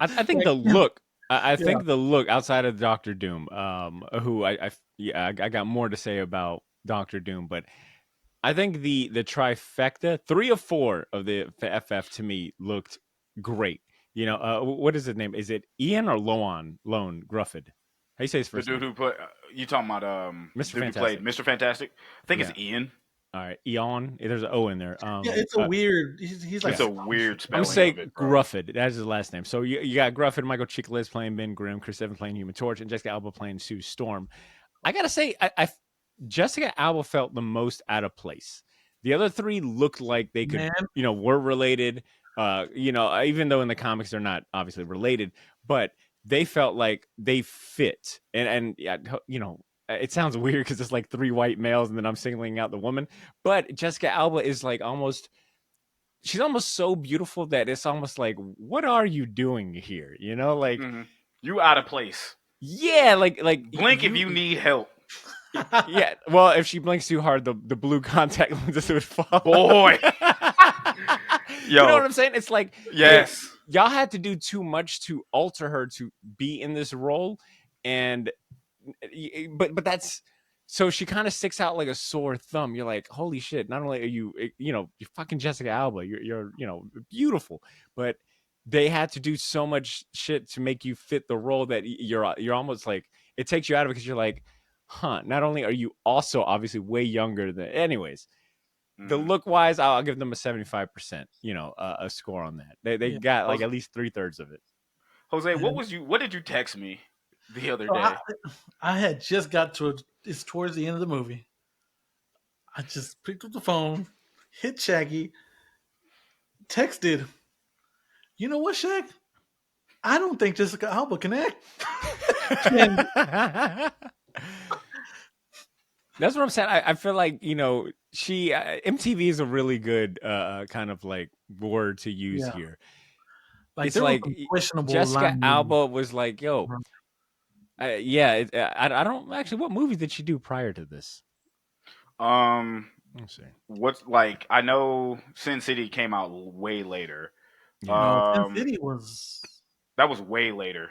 I think Like, the look. I yeah, think the look outside of Doctor Doom, who I got more to say about Doctor Doom, but I think the trifecta, 3 of 4 of the FF to me looked great. What is his name? Is it Ian or Lone Grufford? How you say his The first dude name? who put you talking about Mr. dude who played Fantastic. Mr. Fantastic? I think Yeah. it's Ian. All right, Eon. There's an O in there. yeah, it's a weird. He's like It's a weird I'm gonna spelling say of it, bro. Grufford. That's his last name. So you got Grufford, Michael Chiklis playing Ben Grimm, Chris Evans playing Human Torch, and Jessica Alba playing Sue Storm. I gotta say, Jessica Alba felt the most out of place. The other 3 looked like they could, man. were related. Even though in the comics they're not obviously related, but they felt like they fit. And yeah, it sounds weird because it's like 3 white males, and then I'm singling out the woman. But Jessica Alba is like she's almost so beautiful that it's almost like, what are you doing here? Like, You out of place. yeah, like Blink if you need help. Yeah. Well, if she blinks too hard, the blue contact lenses would fall. Boy. You know Yo, what I'm saying? It's like yes. y'all had to do too much to alter her to be in this role, and but that's so she kind of sticks out like a sore thumb. You're like, holy shit! Not only are you you're fucking Jessica Alba, you're beautiful, but they had to do so much shit to make you fit the role that you're almost like it takes you out of it because you're like, huh? Not only are you also obviously way younger than, anyways. The Mm. look wise, I'll give them a 75%, a score on that. They Yeah. got like at least 3/3 of it. Jose, And what did you text me the other so day? I had just got to it. It's towards the end of the movie. I just picked up the phone, hit Shaggy, texted. You know what, Shag? I don't think Jessica Alba can act. And That's what I'm saying. I feel like she MTV is a really good kind of like word to use yeah, here. like It's there was like some questionable Jessica line reading. Alba was like, "Yo, yeah." I don't actually. What movies did she do prior to this? Um, Let's see. what's like? I know Sin City came out way later. Yeah. No, Sin Um, City that was way later.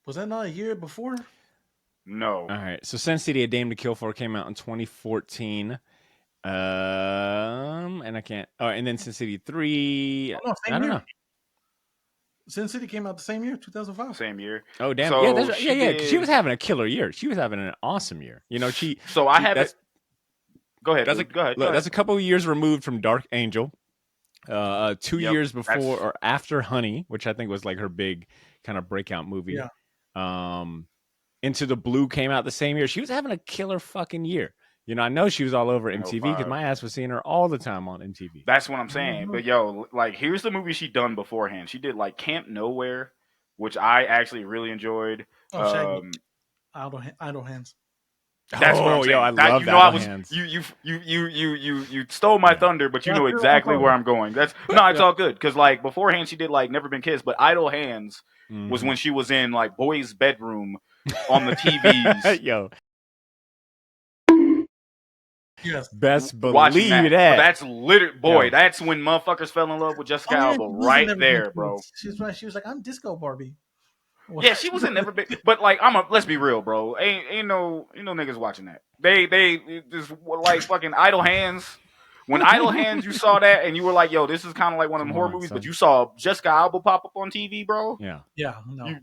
was that not a year before? No, All right. So Sin City: A Dame to Kill For came out in 2014. And I can't. Oh, and then Sin City 3. Oh no, I same don't year. know. Sin City came out the same year, 2005. same year. Oh damn. Yeah, that's So right. Yeah, she yeah. 'Cause she did. was having a killer year. She was having an awesome year. So I have it. That's Go ahead, that's a dude. Go ahead. Go look, ahead. that's a couple of years removed from Dark Angel. 2 Yep. years That's before or after Honey, which I think was like her big kind of breakout movie. Yeah. Um, Into the Blue came out the same year. She was having a killer fucking year. I know she was all over in MTV because 05. my ass was seeing her all the time on MTV. That's what I'm saying. Mhm. But yo, like, here's the movie she done beforehand. She did like Camp Nowhere, which I actually really enjoyed. Oh, Shaggy, Um, idle hands. that's what I'm Oh, yo, I saying. That love I Idle was Hands. you stole my Yeah. thunder, but you That's know what I'm exactly talking where about. I'm going. That's But no, it's Yeah. all good because like beforehand she did like Never Been Kissed, but Idle Hands was Mhm. when she was in like Boy's Bedroom on the TVs Yo, Yes. best watching believe that. that. That's literally boy. Yo, That's when motherfuckers fell in love with Jessica Oh yeah, Alba she was in right Never Been there, bro. Kids. She's right. She was like, I'm Disco Barbie. Yeah, she was in Never Been, but like let's be real, bro. Ain't no niggas watching that. They just like fucking Idle Hands. When Idle Hands, you saw that and you were like, yo, this is kind of like one of them come horror on, movies. But son. you saw Jessica Alba pop up on TV, bro. Yeah, Yeah, no. You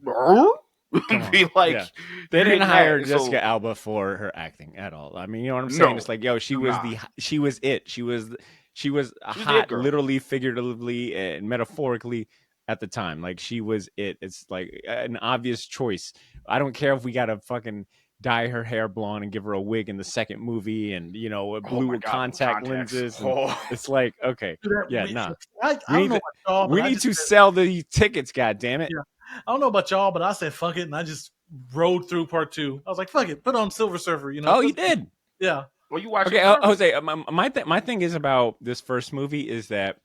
come on. be like, Yeah, they you didn't hitting hire that. Jessica So Alba for her acting at all. I mean, you know what I'm saying? It's no, like, yo, she was nah, she was it. She was she was the it hot, girl. literally, figuratively, and metaphorically at the time. Like she was it. It's like an obvious choice. I don't care if we got to fucking dye her hair blonde and give her a wig in the second movie, and Oh my blue god, blue contact contacts. lenses, and Oh, it's like, okay, Do that- yeah, we- nah. I We don't need know to about y'all, but we I need just to said, sell the tickets. God damn it! yeah. I don't know about y'all, but I said fuck it, and I just rode through part two. I was like, fuck it, put on Silver Surfer. Oh, you did. Yeah. well, you watching Okay, it early? Jose. My thing is about this first movie is that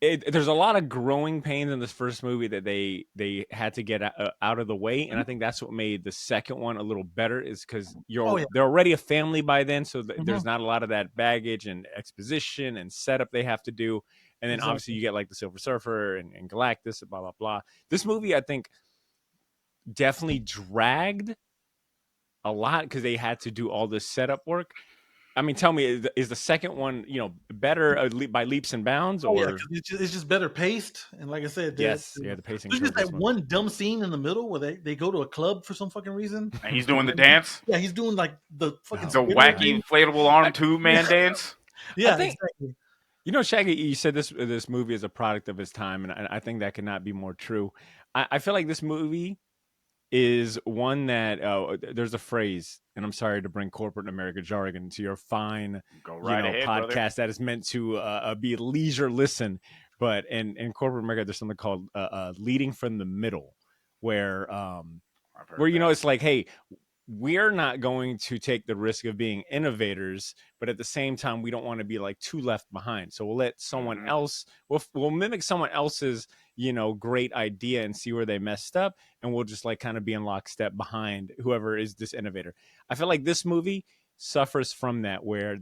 there's a lot of growing pains in this first movie that they had to get out of the way, and I think that's what made the second one a little better. Is because Oh yeah. they're already a family by then, so Mhm. there's not a lot of that baggage and exposition and setup they have to do. And then obviously Exactly. you get like the Silver Surfer and Galactus, blah blah blah. This movie, I think, definitely dragged a lot because they had to do all this setup work. I mean, tell me, is the second one, better by leaps and bounds, Oh yeah, or because it's just better paced, and like I said, yes, yeah, the pacing there's just towards this that one. one dumb scene in the middle where they go to a club for some fucking reason. And he's doing the dance, Yeah, he's doing like the fucking Oh the my spinner god! wacky thing. inflatable arm I, tube Yeah, man dance. I yeah, think exactly. Shaggy, you said this movie is a product of its time, and I think that cannot be more true. I feel like this movie is one that there's a phrase, and I'm sorry to bring corporate America jargon to your fine, Go right ahead, brother. podcast that is meant to be leisure listen. But in corporate America, there's something called leading from the middle, where I've heard that. it's like, hey, we're not going to take the risk of being innovators, but at the same time, we don't want to be like too left behind. So we'll let someone Mhm. else, we'll mimic someone else's, great idea and see where they messed up. And we'll just like kind of be in lockstep behind whoever is this innovator. I feel like this movie suffers from that, where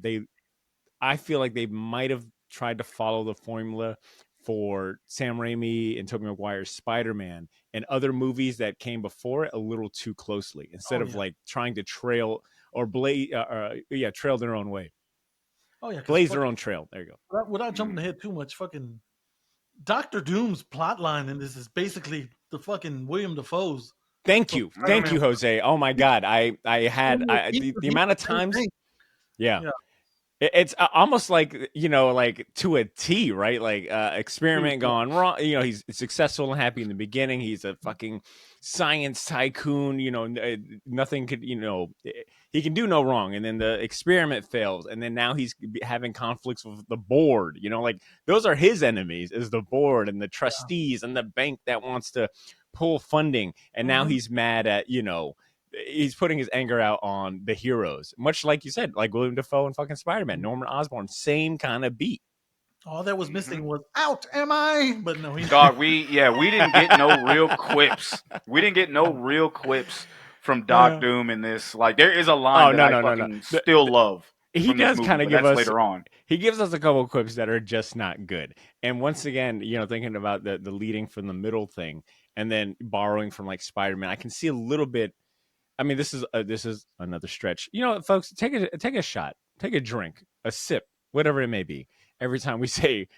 I feel like they might have tried to follow the formula for Sam Raimi and Tobey Maguire's Spider-Man and other movies that came before it a little too closely, instead Oh of yeah. like trying to trail or trail their own way, Oh yeah. Because blaze their fucking own trail. There you go. without jumping Mhm. ahead too much, fucking Doctor Doom's plotline in this is basically the fucking William Defoe's for Thank Spider-Man. you, Jose. Oh my God, I had He's the the amount of same times, thing. yeah. Yeah. It's almost like like to a T, right? Like Dude, experiment yeah. gone wrong. He's successful and happy in the beginning. He's a fucking science tycoon. Nothing could. He can do no wrong. And then the experiment fails, and then now he's having conflicts with the board. Like those are his enemies, is the board and the trustees and the bank that wants to pull funding. And now Mhm. he's mad at he's putting his anger out on the heroes, much like you said, like William Dafoe and fucking Spider-Man, Norman Osborn, same kind of beat. All that was Mhm. missing was out. Am I? But no, he. Dog, we didn't get no real quips. We didn't get no real quips from Doc Uh, Doom in this. Like, there is a line oh that no I no no no. fucking still love He from this does movie, kind of but give that's us later on. he gives us a couple of quips that are just not good. And once again, thinking about the leading from the middle thing and then borrowing from like Spider-Man, I can see a little bit. I mean, this is another stretch. Folks, take a shot, take a drink, a sip, whatever it may be. Every time we say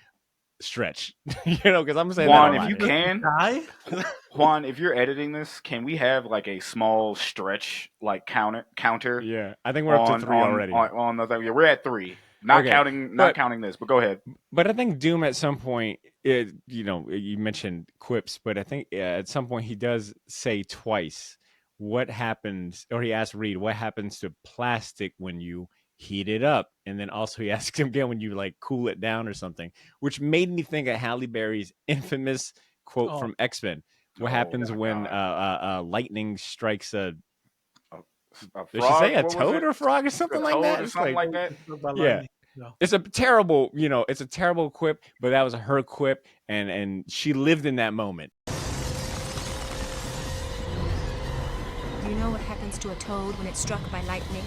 stretch, because I'm saying that a Juan, if lot you here. can, Die? Juan, if you're editing this, can we have like a small stretch, like counter Yeah, I think we're up to three already. on the thing? Yeah, we're at 3, not Okay, counting but this. But go ahead. I think Doom at some point, you mentioned quips, but I think at some point he does say twice what happens, or he asks Reed what happens to plastic when you heat it up, and then also he asks him again when you like cool it down or something, which made me think of Halle Berry's infamous quote Oh, from X-Men. What Oh happens my when god, lightning strikes a? a Did she say frog? a What was toad it? or frog or A something like toad that? or It's something like, like that? struck by yeah, lightning. Yeah. it's a terrible quip, but that was her quip, and she lived in that moment. Do you know what happens to a toad when it's struck by lightning?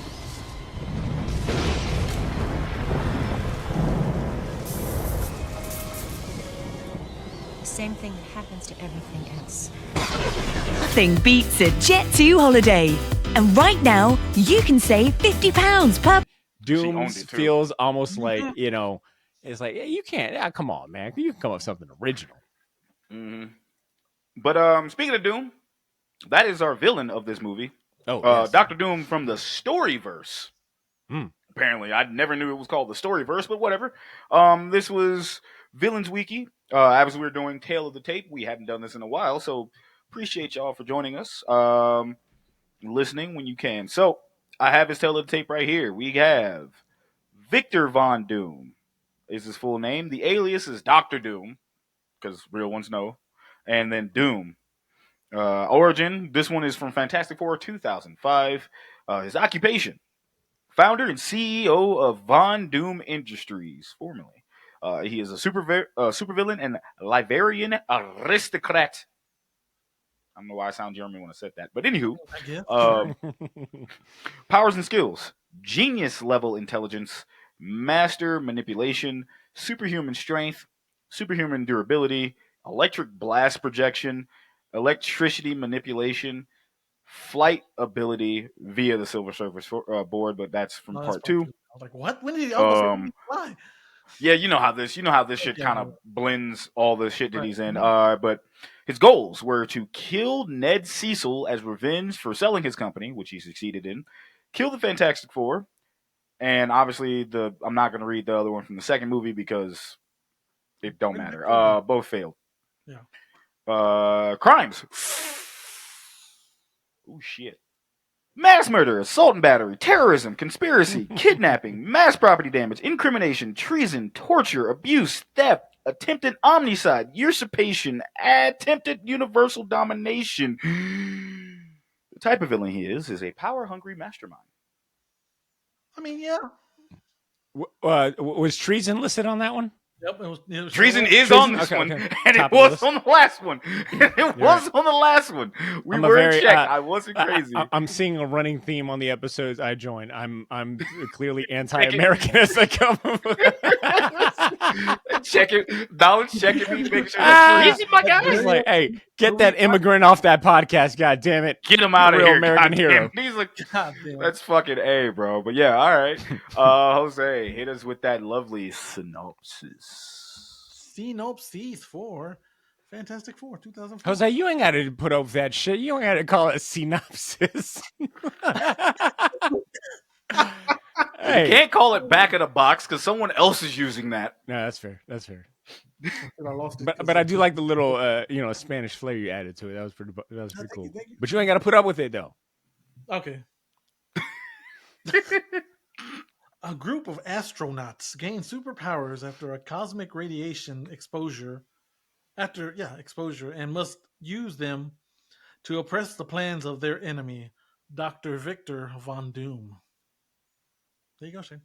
The same thing that happens to everything else. Nothing beats a Jet2 holiday. And right now, you can save £50 per. She owned Dooms it too. feels almost like it's like, you can't. Yeah, come on, man, you can come up with something original. Hmm. But speaking of Doom, that is our villain of this movie, Oh yes. Doctor Doom from the Storyverse. Hmm. Apparently, I never knew it was called the Storyverse, but whatever. This was Villains Wiki. As we were doing Tale of the Tape, we hadn't done this in a while, so appreciate y'all for joining us, listening when you can. So I have his Tale of the Tape right here. We have Victor Von Doom is his full name. The alias is Doctor Doom, because real ones know, and then Doom. Origin, this one is from Fantastic Four 2005. His occupation, founder and CEO of Von Doom Industries, formerly. He is a supervillain and Liverian aristocrat. I don't know why I sound German when I said that. But anywho, I guess. um, powers and skills, genius level intelligence, master manipulation, superhuman strength, superhuman durability, electric blast projection, electricity manipulation, flight ability via the Silver Surfer board, but that's from No, that's part part 2. two. I was like, what? When did he almost say when did Um, he fly? yeah, you know how this shit Yeah, kind of blends all the shit that right. he's in. But his goals were to kill Ned Cecil as revenge for selling his company, which he succeeded in, kill the Fantastic Four, and obviously I'm not going to read the other one from the second movie because it don't When did matter. they kill him? Both failed. Yeah. Crimes. Oh shit. Mass murder, assault and battery, terrorism, conspiracy, kidnapping, mass property damage, incrimination, treason, torture, abuse, theft, attempted omnicide, usurpation, attempted universal domination, type of villain he is a power-hungry mastermind. I mean, yeah. Was treason listed on that one? Yep, it was Treason sure is Treason? on this Okay, one, okay. and Top it of the was list. on the last one. It was on the last one. We I'm a were very, in check. I wasn't crazy. I'm seeing a running theme on the episodes I join. I'm clearly anti-American as I come. Check it. Knowledge checking me, making sure Ah, that's treason, my guy. He's like, hey, get that immigrant off that podcast. God damn it. Get him out of Real here, American goddamn. hero. He's like, God damn. that's fucking A, bro. But yeah, all right. Jose, hit us with that lovely synopsis. Synopsis for Fantastic Four 2004. Jose, you ain't got to put up with that shit. You ain't got to call it synopsis. Hey. You can't call it back of the box because someone else is using that. No, that's fair. That's fair. I lost it But I do like the little Spanish flair you added to it. That was pretty Thank cool. you, thank you. But you ain't got to put up with it though. Okay. A group of astronauts gain superpowers after a cosmic radiation exposure, and must use them to oppress the plans of their enemy, Dr. Victor Von Doom. There you go, Shane.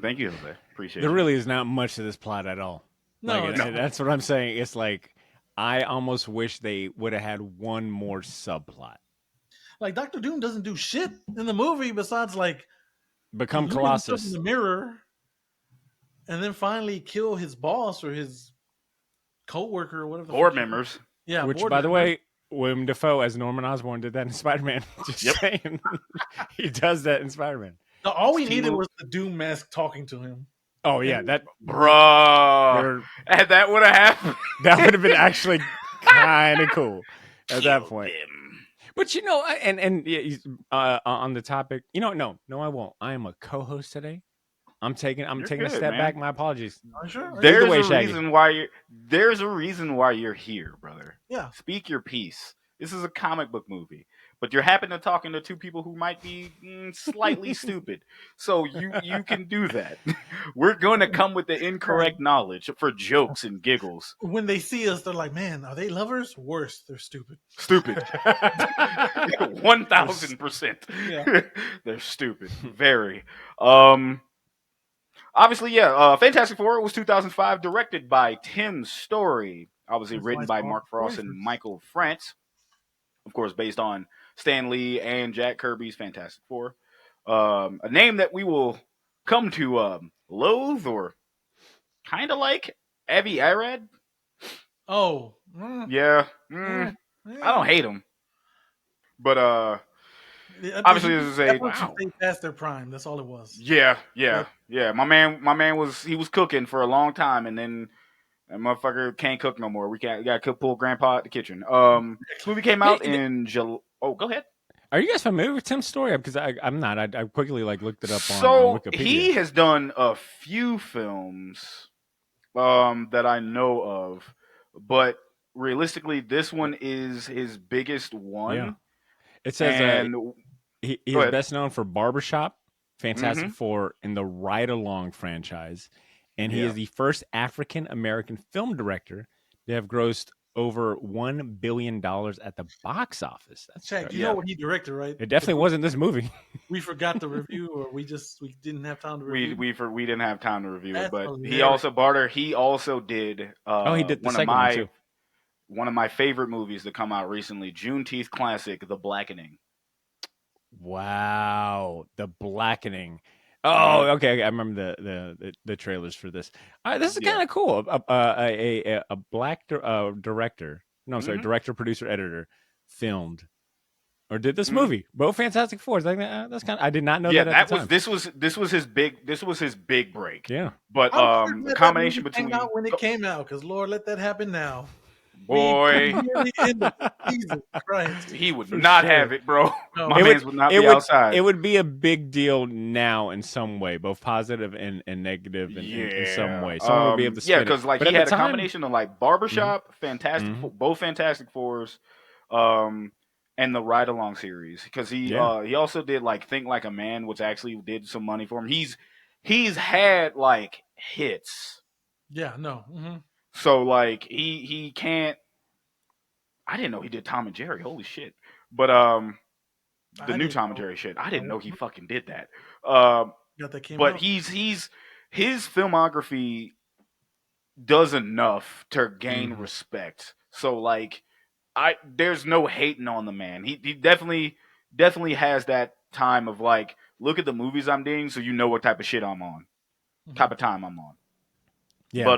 Thank you, Jose. Appreciate it. There really is not much to this plot at all. No, Like, that's what I'm saying. It's like I almost wish they would have had one more subplot. Like Dr. Doom doesn't do shit in the movie besides like Become look at himself Colossus. in the mirror, and then finally kill his boss or his co-worker or whatever. Board members. Yeah, Which, board by the members. way, William Dafoe as Norman Osborn did that in Spider-Man. Just Yep. saying. He does that in Spider-Man. No, all we Steve needed Will- was the Doom mask talking to him. Oh, yeah. That Bruh. And that would have happened. would have been actually kind of cool at that point. Him. But, on the topic, no, I won't. I am a co-host today. I'm taking a good, step man. back. My apologies. Sure. There's way, a Shaggy. reason why you're here, brother. Yeah. Speak your piece. This is a comic book movie, but you're happen to talking to two people who might be slightly stupid. So you can do that. We're going to come with the incorrect knowledge for jokes and giggles. When they see us, they're like, "Man, are they lovers? Worse, they're stupid." Stupid. 1000%. Yeah. They're stupid. Very. Obviously, yeah. Fantastic Four was 2005, directed by Tim Story. Obviously, That's written nice by for Mark all Frost and voices. Michael France. Of course, based on Stan Lee and Jack Kirby's Fantastic Four. A name that we will come to loathe or kind of like. Avi Arad. Oh, Yeah. I don't hate him. But obviously this is a They past their prime. That's all it was. yeah. My man was cooking for a long time, and then that motherfucker can't cook no more. We gotta pull Grandpa out the kitchen. This movie came out in July. Oh, go ahead. Are you guys familiar with Tim's story? Because I'm not. I quickly looked it up on So Wikipedia. he has done a few films that I know of, but realistically, this one is his biggest one. Yeah. It says And he Go is ahead. best known for Barbershop, Fantastic Four, and the Ride Along franchise. And he Yeah. is the first African American film director to have grossed over $1 billion at the box office. That's Check. You Yeah. know what he directed, right? It definitely wasn't this movie. We forgot the review, or we didn't have time to review. we didn't have time to review it, That's but hilarious. he also Barter. He also did. He did the one of second my one too. one of my favorite movies to come out recently, Juneteenth classic, The Blackening. Wow, The Blackening. Oh, okay. I remember the trailers for this. This is Yeah. kind of cool. A black director. No, I'm sorry, Mhm. director, producer, editor filmed or did this movie. Both Fantastic Fours. Like that's kind of. I did not know Yeah, that. At the time. this was his big break. Yeah. But I'm sure the that combination movie came between out when it came out, because Lord, let that happen now. boy, Nearly end of Jesus Christ. he would For not sure. have it, bro. No. My It man's would not be it outside. It would be a big deal now in some way, both positive and negative in some way. Someone would be able to yeah, spin it. because like But he at had the a time- combination of like Barbershop, both Fantastic Fours, and the Ride Along series. Because he also did like Think Like a Man, which actually did some money for him. He's had like hits. Yeah, no. So like he can't. I didn't know he did Tom and Jerry. Holy shit! But the I new didn't Tom and know. Jerry shit. I didn't know he fucking did that. Got that came But out. he's his filmography does enough to gain Mhm. respect. So like there's no hating on the man. He definitely has that time of like look at the movies I'm doing so you know what type of shit I'm on. Mhm. Type of time I'm on. Yeah. But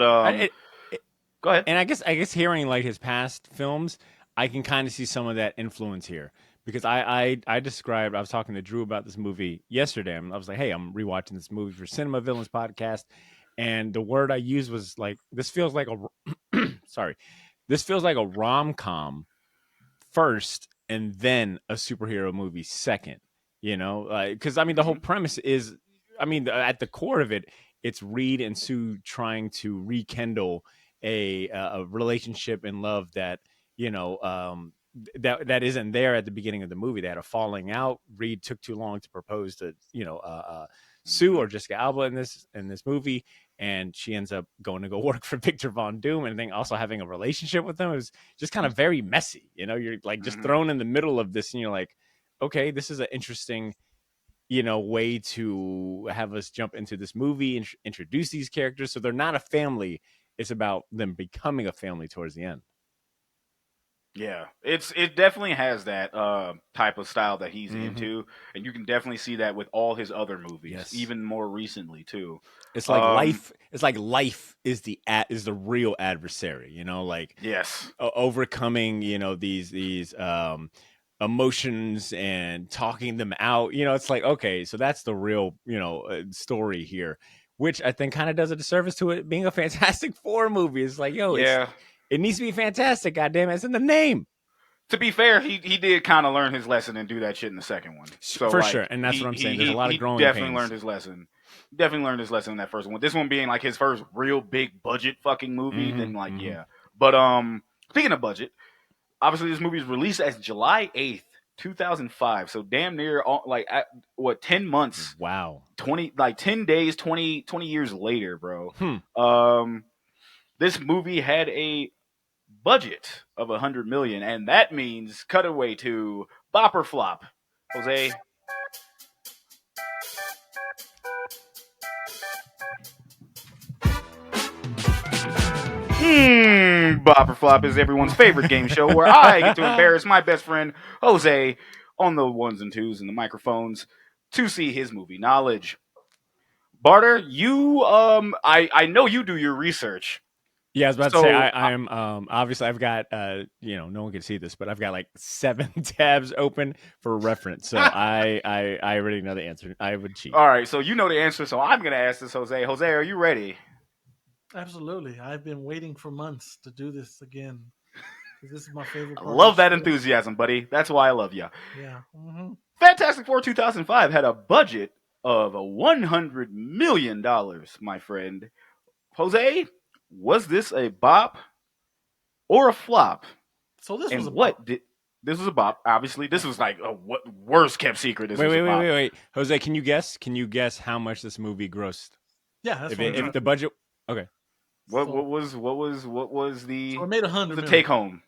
go ahead. And I guess hearing like his past films, I can kind of see some of that influence here because I was talking to Drew about this movie yesterday. And I was like, hey, I'm rewatching this movie for Cinema Villains podcast, and the word I used was like, this feels like a sorry, this feels like a rom com first, and then a superhero movie second. You know, because I mean, the whole Hmm. premise is, I mean, at the core of it, it's Reed and Sue trying to rekindle a relationship and love that you know that isn't there at the beginning of the movie. They had a falling out. Reed took too long to propose to Sue Hmm. or Jessica Alba in this movie, and she ends up going to go work for Victor Von Doom, and then also having a relationship with him. It was just kind of very messy. You know, you're like just Hmm. thrown in the middle of this, and you're like, okay, this is an interesting way to have us jump into this movie and introduce these characters. So they're not a family. It's about them becoming a family towards the end. Yeah, it definitely has that type of style that he's Hmm. into, and you can definitely see that with all his other movies, Yes. even more recently too. It's like Um, life. It's like life is the real adversary. Like yes, overcoming these emotions and talking them out. It's like, okay, so that's the real story here, which I think kind of does a disservice to it being a Fantastic Four movie. It's like, yo, yeah. it needs to be fantastic. Goddamn it, it's in the name. To be fair, he did kind of learn his lesson and do that shit in the second one. So For sure, like and that's what I'm saying. There's a lot of he growing definitely learned pains. his lesson. Definitely learned his lesson in that first one. This one being like his first real big budget fucking movie, Hmm. then like Hmm. yeah. But speaking of budget, obviously this movie is released as July 8th, 2005. So damn near like at, what 10 months, Wow. 20 like 10 days, 20 years later, bro. Hmm. Um this movie had a budget of 100 million, and that means cutaway to bop or flop. Jose. Bop or flop is everyone's favorite game show where I get to embarrass my best friend Jose on the ones and twos and the microphones to see his movie knowledge. Barter, you I know you do your research. Yeah, I was about to say So I am obviously I've got no one can see this, but I've got like 7 tabs open for reference. So I already know the answer. I would cheat. all right, so you know the answer, so I'm gonna ask this, Jose. Jose, are you ready? Absolutely. I've been waiting for months to do this again. 'Cause this is my favorite I part of the love that show. enthusiasm, buddy. That's why I love you. Yeah. Fantastic Four 2005 had a budget of $100 million, my friend. Jose, was this a bop or a flop? So this was And about. what did this was a bop? Obviously, this was like a what worst kept secret. This Wait, was a wait, wait, bop. wait, wait. Jose, can you guess? Can you guess how much this movie grossed? Yeah, that's If what I'm it, trying if to the do. budget Okay. What So, was so the it made 100 million. take home?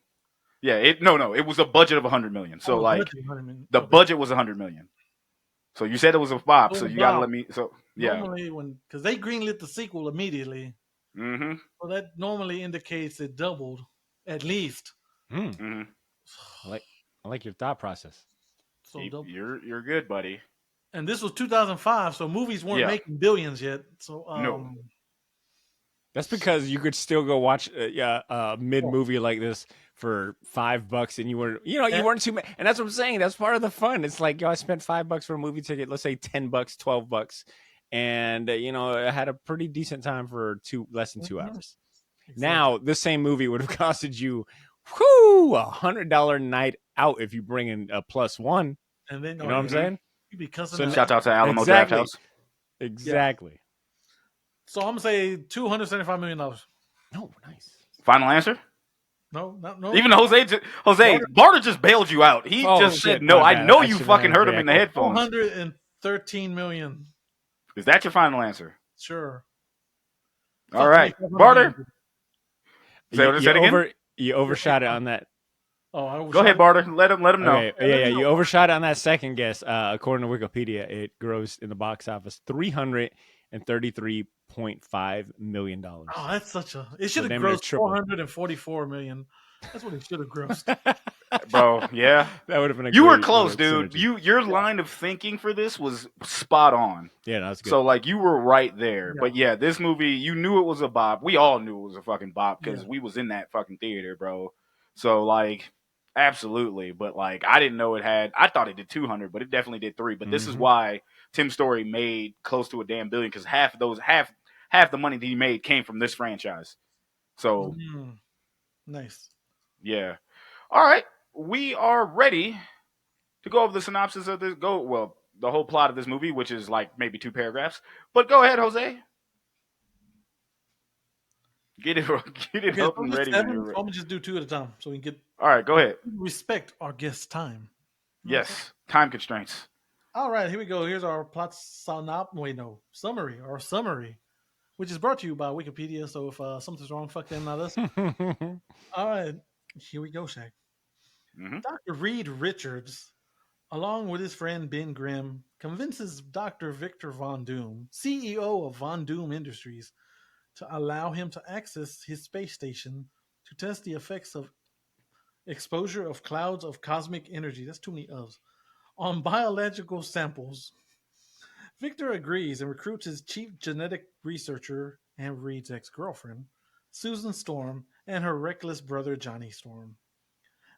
Yeah, it was a budget of 100 million. So Oh, the like budget 100 million. the Okay. budget was 100 million. So you said it was a bop. So So you got to about let me. So yeah. normally because they greenlit the sequel immediately, Mm-hmm. so that normally indicates it doubled at least. Hmm. Mm-hmm. I like your thought process. So double. You're good, buddy. And this was 2005, so movies weren't Yeah. making billions yet. So No. That's because you could still go watch a mid movie like this for $5, and you weren't too. And that's what I'm saying. That's part of the fun. It's like, yo, I spent $5 for a movie ticket. Let's say $10, $12, and I had a pretty decent time for less than 2 hours. Exactly. Now, this same movie would have costed you, $100 night out if you bring in a +1. And then You know what I'm saying? you'd be cussing So out. Shout out to Alamo Draft Exactly. House. Exactly. So I'm gonna say $275 million. No, nice. Final answer. No. Even Jose Barter just bailed you out. He Oh, just shit, said no. my I bad. know I you should've fucking had heard him in the reacted. headphones. 413 million. Is that your final answer? Sure. All Fuck right, me, 500 Barter. million. Say what I said again. You overshot it on that. Oh, I was Go ahead, Barter. Let him know. Okay, yeah, you overshot on that second guess. According to Wikipedia, it grossed in the box office $333.5 million. Oh, that's such a. It should So have damn near grossed triple. 444 million. That's what it should have grossed. Bro, yeah. That would have been a You were great close, little dude. synergy. Your line of thinking for this was spot on. Yeah, no, that's good. So like you were right there. Yeah. But yeah, this movie, you knew it was a bop. We all knew it was a fucking bop because Yeah. we was in that fucking theater, bro. So like absolutely. But like I didn't know it had I thought it did 200, but it definitely did 3. But this is Mhm. why Tim Story made close to a damn billion because half the money that he made came from this franchise. So Mm, nice. yeah. All right. We are ready to go over the synopsis of this the whole plot of this movie, which is like maybe 2 paragraphs. But go ahead, Jose. Get it get it Okay, so up and just ready when you're 7. So ready. I'm gonna just do 2 at a time, so we can get All right, go ahead. respect our guest time. You know what I'm saying? Yes, time constraints. All right, here we go. Here's our plot summary, which is brought to you by Wikipedia. So if something's wrong, fuck them, not us. All right, here we go, Shaq. Hmm. Dr. Reed Richards, along with his friend Ben Grimm, convinces Dr. Victor Von Doom, CEO of Von Doom Industries, to allow him to access his space station to test the effects of exposure of clouds of cosmic energy. That's too many ofs. On biological samples. Victor agrees and recruits his chief genetic researcher and Reed's ex girlfriend, Susan Storm, and her reckless brother, Johnny Storm.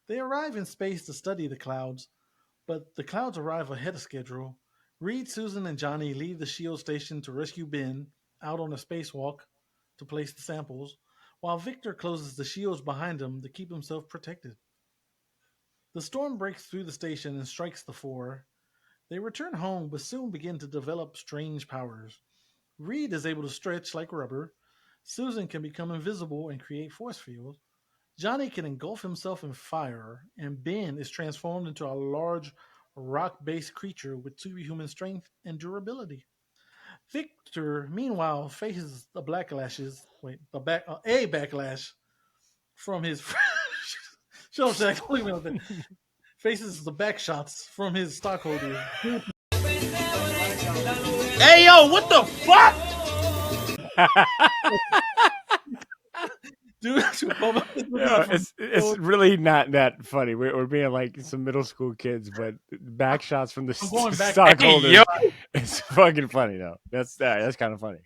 They arrive in space to study the clouds, but the clouds arrive ahead of schedule. Reed, Susan, and Johnny leave the SHIELD station to rescue Ben out on a spacewalk to place the samples, while Victor closes the shields behind him to keep himself protected. The storm breaks through the station and strikes the four. They return home but soon begin to develop strange powers. Reed is able to stretch like rubber. Susan can become invisible and create force fields. Johnny can engulf himself in fire, and Ben is transformed into a large rock based creature with superhuman strength and durability. Victor, meanwhile, faces a backlash from his. Shut up, Jack. Don't leave me on that. Faces the back shots from his stockholders. Hey, yo, what the fuck? Dude, Yeah, it's really not that funny. We're being like some middle school kids, but back shots from the I'm going back. stockholders. Hey, yo. It's fucking funny though. That's kind of funny.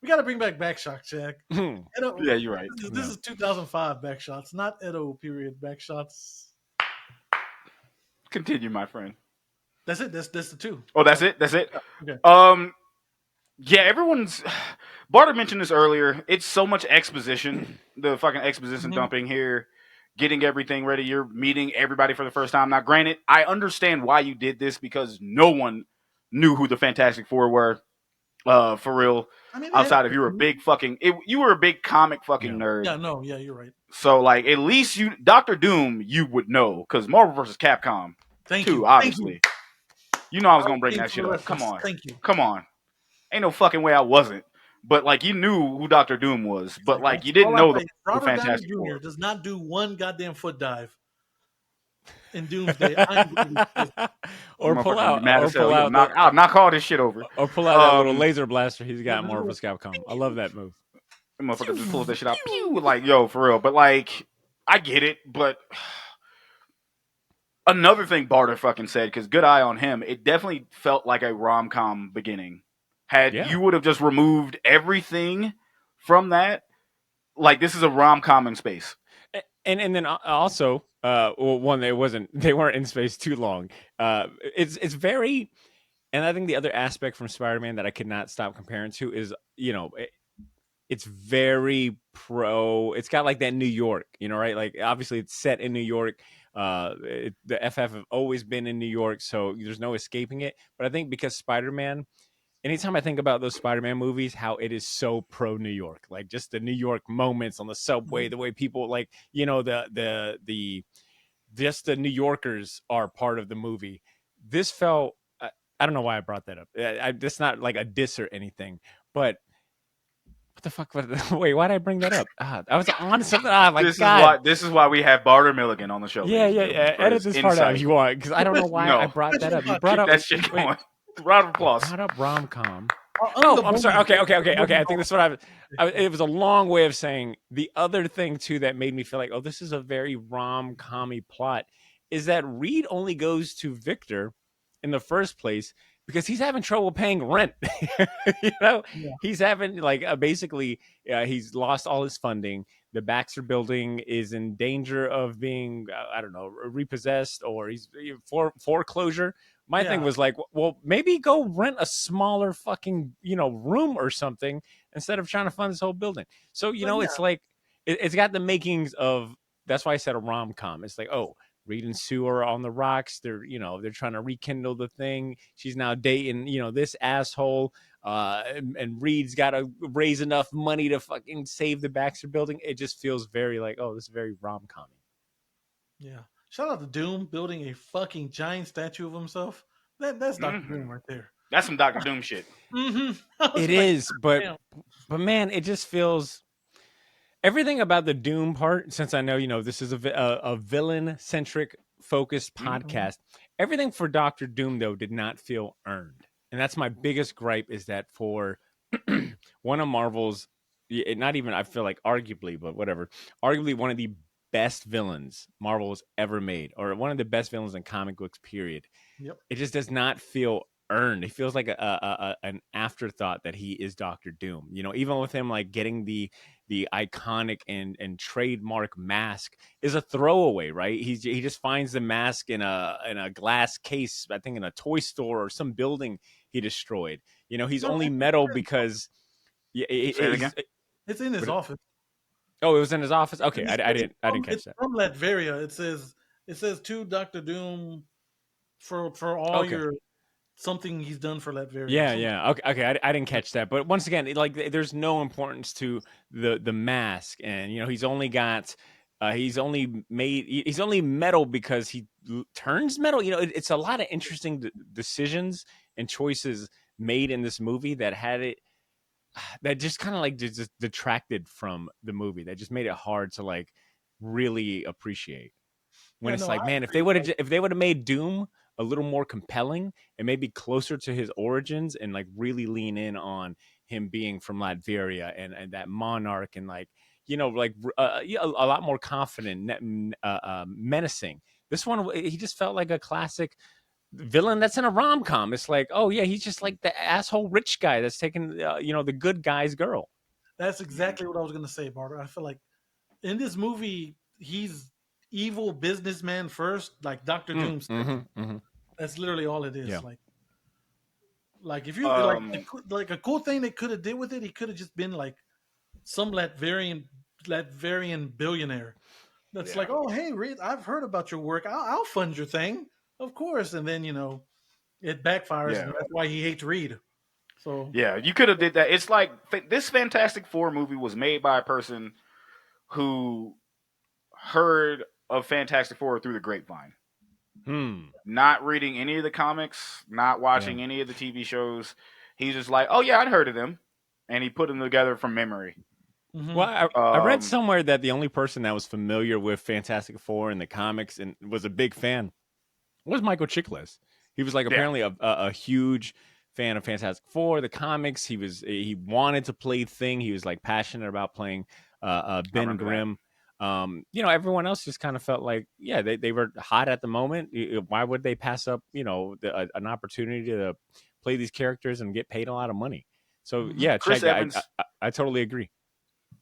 We got to bring back backshot, Jack. Edo, Yeah, you're right. This is 2005 backshots, not Edo period backshots. Continue, my friend. That's it. That's the 2. Oh, that's it. That's it. Okay. Yeah, everyone's. Barter mentioned this earlier. It's so much exposition. The fucking exposition Mhm. dumping here, getting everything ready. You're meeting everybody for the first time. Now, granted, I understand why you did this because no one knew who the Fantastic Four were. For real. I mean, Outside of you were a big fucking. You were a big comic fucking Yeah. nerd. Yeah, you're right. So like, at least Doctor Doom, you would know because Marvel vs. Capcom Thank 2, you. obviously. You know I was I gonna bring came that for shit the up. Come reference. on. Thank you. Come on. Ain't no fucking way I wasn't. But like you knew who Doctor Doom was, but like you didn't All I know say the is Robert Downey Fantastic Jr. Four. does not do one goddamn foot dive in Doomsday. I'm going to be pissed. or pull Motherfucker out, mad or as hell. pull out, I'll knock all this shit over. or pull out that little Um, laser blaster he's got in Marvel vs. Capcom. I love that move. Motherfucker just pulls that shit out. Pew! Like, yo, for real. But like, I get it, but another thing Barter fucking said, because good eye on him, it definitely felt like a rom com beginning. Yeah. You would have just removed everything from that, like this is a rom com in space. And then also, well, one, they weren't in space too long. It's very, and I think the other aspect from Spider-Man that I could not stop comparing to is, it's very pro. It's got like that New York, right? Like obviously it's set in New York. The FF have always been in New York, so there's no escaping it. But I think because Spider-Man, anytime I think about those Spider-Man movies, how it is so pro New York, like just the New York moments on the subway, the way people like, the just the New Yorkers are part of the movie. This felt, I don't know why I brought that up. That's not like a diss or anything, but What the fuck? Wait, why did I bring that up? I was on something. Oh my This god. this is why we have Barter Milligan on the show, Yeah, ladies and yeah, gentlemen, yeah. for Edit his this part out if insight. you want, because I don't know why I No, brought that up. You brought keep up that shit wait, going. Round of applause. brought up rom com. I'm Oh, the I'm sorry. boomer. Okay. I think this is what it was a long way of saying the other thing too that made me feel like, oh, this is a very rom-commy plot, is that Reed only goes to Victor in the first place because he's having trouble paying rent. you know, Yeah. he's having like basically he's lost all his funding. The Baxter building is in danger of being I don't know, repossessed, or he's foreclosure. My thing Yeah. was like, well, maybe go rent a smaller fucking, room or something instead of trying to fund this whole building. So, But yeah, it's like it's got the makings of, that's why I said a rom com. It's like, oh, Reed and Sue are on the rocks. They're trying to rekindle the thing. She's now dating, this asshole. And Reed's got to raise enough money to fucking save the Baxter building. It just feels very like, oh, this is very rom com. yeah. Shout out to Doom building a fucking giant statue of himself. That's Doctor Doom right there. That's some Doctor Doom shit. It is, but man, it just feels everything about the Doom part. Since I know, this is a villain centric focused podcast. Everything for Doctor Doom though did not feel earned, and that's my biggest gripe. Is that for one of Marvel's, not even I feel like arguably, but whatever, arguably one of the best villains Marvel's ever made, or one of the best villains in comic books. Period. Yep. It just does not feel earned. It feels like an afterthought that he is Doctor Doom. Even with him like getting the iconic and trademark mask is a throwaway, right? He just finds the mask in a glass case, I think in a toy store or some building he destroyed. He's No, only metal because Say it again. it's in his office. Oh, it was in his office. Okay, I didn't catch It's that. from Latveria. It says to Doctor Doom for all Okay. your something he's done for Latveria. Yeah. Okay. I didn't catch that, but once again, there's no importance to the mask, and he's only got, he's only metal because he turns metal. It's a lot of interesting decisions and choices made in this movie that had it, that just kind of like just detracted from the movie. That just made it hard to like really appreciate. When Yeah, it's no, like, I man, if agree. they would have made Doom a little more compelling and maybe closer to his origins, and like really lean in on him being from Latveria and that monarch, and like a lot more confident, menacing. This one, he just felt like a classic villain that's in a rom com. It's like, oh yeah, he's just like the asshole rich guy that's taking the good guy's girl. That's exactly what I was gonna say, Barter. I feel like in this movie he's evil businessman first, like Doctor Doom second. That's literally all it is. Yeah. Like if you like a cool thing they could have did with it, he could have just been like some Latvian billionaire. That's like, oh hey, Reed, I've heard about your work. I'll fund your thing, of course. And then it backfires, and that's why he hates Reed. So Yeah, you could have did that. It's like this Fantastic Four movie was made by a person who heard of Fantastic Four through the grapevine. Not reading any of the comics, not watching any of the TV shows. He's just like, oh yeah, I'd heard of them, and he put them together from memory. Well, I read somewhere that the only person that was familiar with Fantastic Four in the comics and was a big fan was Michael Chiklis. He was like apparently a huge fan of Fantastic Four, the comics. He wanted to play Thing. He was like passionate about playing Ben Grimm. Everyone else just kind of felt like, yeah, they were hot at the moment. Why would they pass up, an opportunity to play these characters and get paid a lot of money? So yeah, Chris Evans, I totally agree.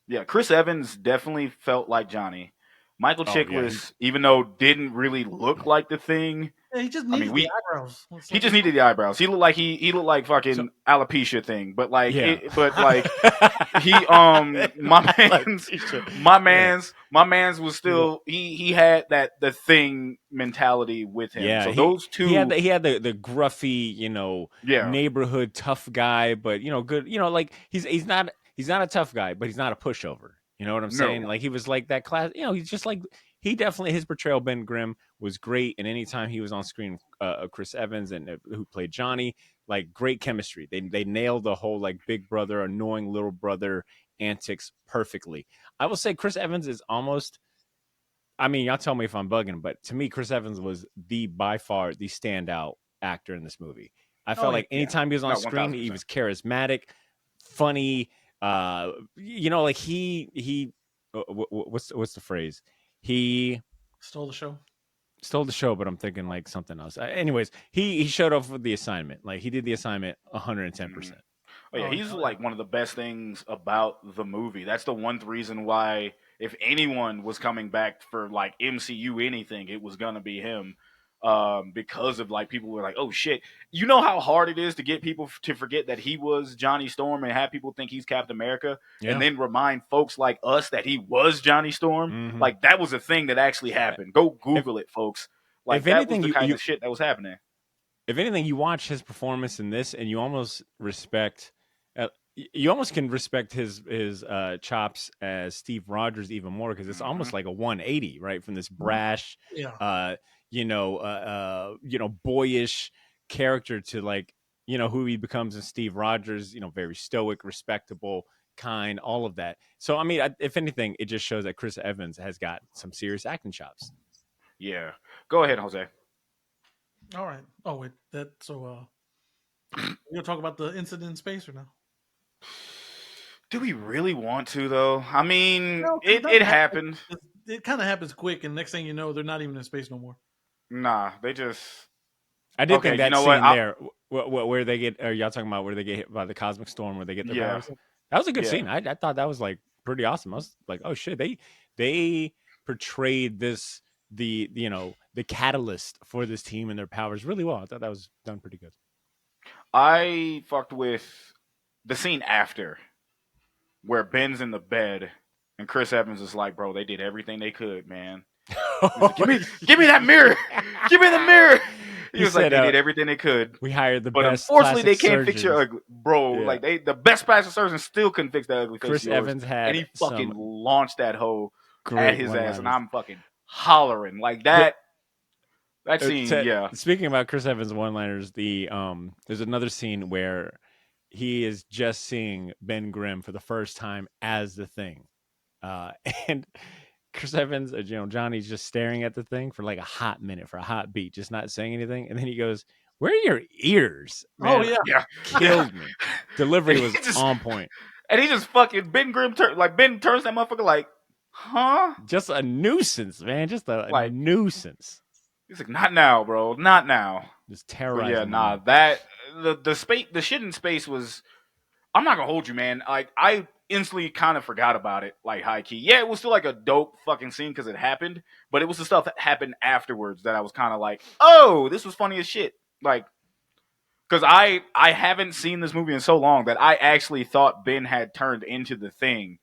Yeah, Chris Evans definitely felt like Johnny. Michael Chiklis, even though didn't really look like the Thing. yeah, he just needed the eyebrows. He just needed the eyebrows. He looked like he looked like fucking alopecia thing, but like, my man's was still he had the Thing mentality with him. Yeah, so those two, he had the gruffy, neighborhood tough guy, but good, like he's not a tough guy, but he's not a pushover. You know what I'm saying? Like he was like that class. He's just like he definitely his portrayal of Ben Grimm was great, and anytime he was on screen, Chris Evans and who played Johnny, like great chemistry. They nailed the whole like big brother, annoying little brother antics perfectly. I will say Chris Evans is almost. I mean, y'all tell me if I'm bugging, but to me, Chris Evans was by far the standout actor in this movie. I Oh felt yeah. like anytime he was on No, one screen, thousand he percent. was charismatic, funny. Like he what's the phrase? He Stole the show. stole the show, but I'm thinking like something else. Anyways, he showed up with the assignment. Like he did the assignment 110%. Oh yeah, Oh yeah. he's Oh yeah. like one of the best things about the movie. That's the one reason why, if anyone was coming back for like MCU anything, it was gonna be him. Because of like people were like, oh shit, you know how hard it is to get people to forget that he was Johnny Storm and have people think he's Captain America, and Yeah. then remind folks like us that he was Johnny Storm. Mm-hmm. Like that was a thing that actually happened. Go If Google it, folks. if Like that was anything, the you kind you of shit that was happening. if anything, you watch his performance in this, and you almost respect. You almost can respect his chops as Steve Rogers even more because it's Hmm. almost like a 180, right, from this brash, Yeah. boyish character to like who he becomes in Steve Rogers. Very stoic, respectable, kind, all of that. So I mean, if anything, it just shows that Chris Evans has got some serious acting chops. Yeah, go ahead, Jose. All right. Oh wait. That so. We're gonna talk about the incident in space or no? Do we really want to though? I mean, No, because it it doesn't happen. happened. It kind of happens quick, and next thing you know, they're not even in space no more. Nah, they just I did okay. think You that know what? scene there, where they get, are y'all talking about where they get hit by the cosmic storm, where they get their Yeah, powers? That was a good yeah. scene. I thought that was like pretty awesome. I was like, oh shit, they portrayed the catalyst for this team and their powers really well. I thought that was done pretty good. I fucked with the scene after where Ben's in the bed and Chris Evans is like, "Bro, they did everything they could, man." He's like, give me that mirror, give me the mirror." He He was like, said, "They did everything they could." "We hired the But best unfortunately, plastic they can't fix your surgeons." ugly, bro. Yeah, Like the best plastic surgeons still couldn't fix that ugly face of Chris yours, Evans and had he fucking some launched that hoe at great his ass, and one-liners. I'm fucking hollering like The, that. That scene, yeah. Speaking about Chris Evans one-liners, there's another scene where he is just seeing Ben Grimm for the first time as the Thing, uh, and Chris Evans, Johnny's just staring at the Thing for like a hot minute, for a hot beat, just not saying anything, and then he goes, "Where are your ears, Oh man?" yeah. Yeah, yeah. Killed me. Delivery And was on point. he just fucking Ben Grimm Ben turns that motherfucker like, huh? Just a nuisance, man. Just a Like nuisance. he's like, not now, bro, not now. Just But yeah, terrorizing the nah, room. that the shit in space was. I'm not gonna hold you, man. Like I instantly kind of forgot about it, like high key. Yeah, it was still like a dope fucking scene because it happened, but it was the stuff that happened afterwards that I was kind of like, oh, this was funny as shit. Like because I haven't seen this movie in so long that I actually thought Ben had turned into the Thing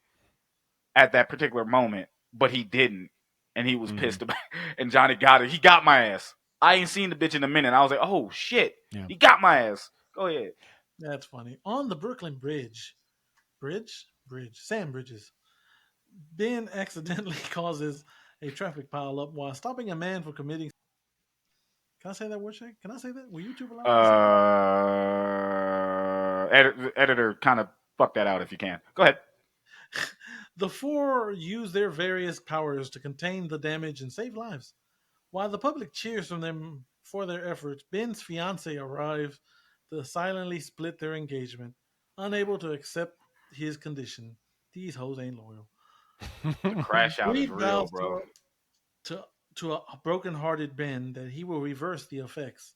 at that particular moment, but he didn't, and he was Mhm. pissed about. And Johnny got it. He got my ass. I ain't seen the bitch in a minute. I was like, oh shit, Yeah. he got my ass. Go ahead. That's funny. On the Brooklyn Bridge, Sam Bridges. Ben accidentally causes a traffic pileup while stopping a man for committing. Can I say that word, Shaq? Can I say that? Will YouTube allow me to say that? Editor, kind of fuck that out if you can. Go ahead. The four use their various powers to contain the damage and save lives. While the public cheers from them for their efforts, Ben's fiancee arrives to silently split their engagement, unable to accept his condition. These hoes ain't loyal. The crash out is Reed real, vows bro. to, to a broken-hearted Ben that he will reverse the effects.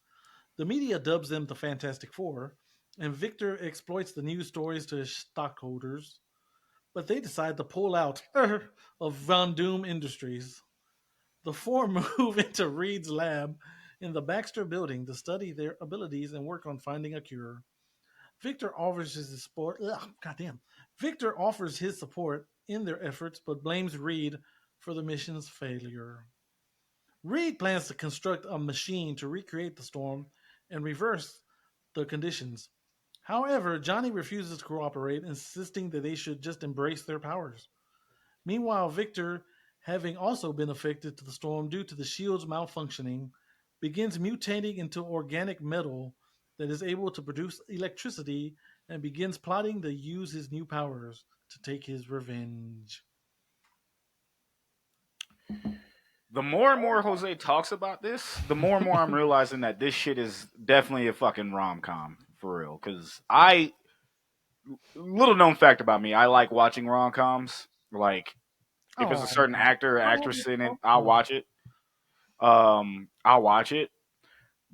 The media dubs them the Fantastic Four, and Victor exploits the news stories to his stockholders, but they decide to pull out of Von Doom Industries. The four move into Reed's lab in the Baxter building to study their abilities and work on finding a cure. Victor offers his support. Goddamn. Victor offers his support in their efforts, but blames Reed for the mission's failure. Reed plans to construct a machine to recreate the storm and reverse the conditions. However, Johnny refuses to cooperate, insisting that they should just embrace their powers. Meanwhile, Victor, having also been affected to the storm due to the shield's malfunctioning, begins mutating into organic metal that is able to produce electricity and begins plotting to use his new powers to take his revenge. The more and more Jose talks about this, the more and more I'm realizing that this shit is definitely a fucking rom com for real. Because little known fact about me, I like watching rom coms. Like, if it's a Oh, certain actor or I love actress in it, it. I'll watch it. I'll watch it.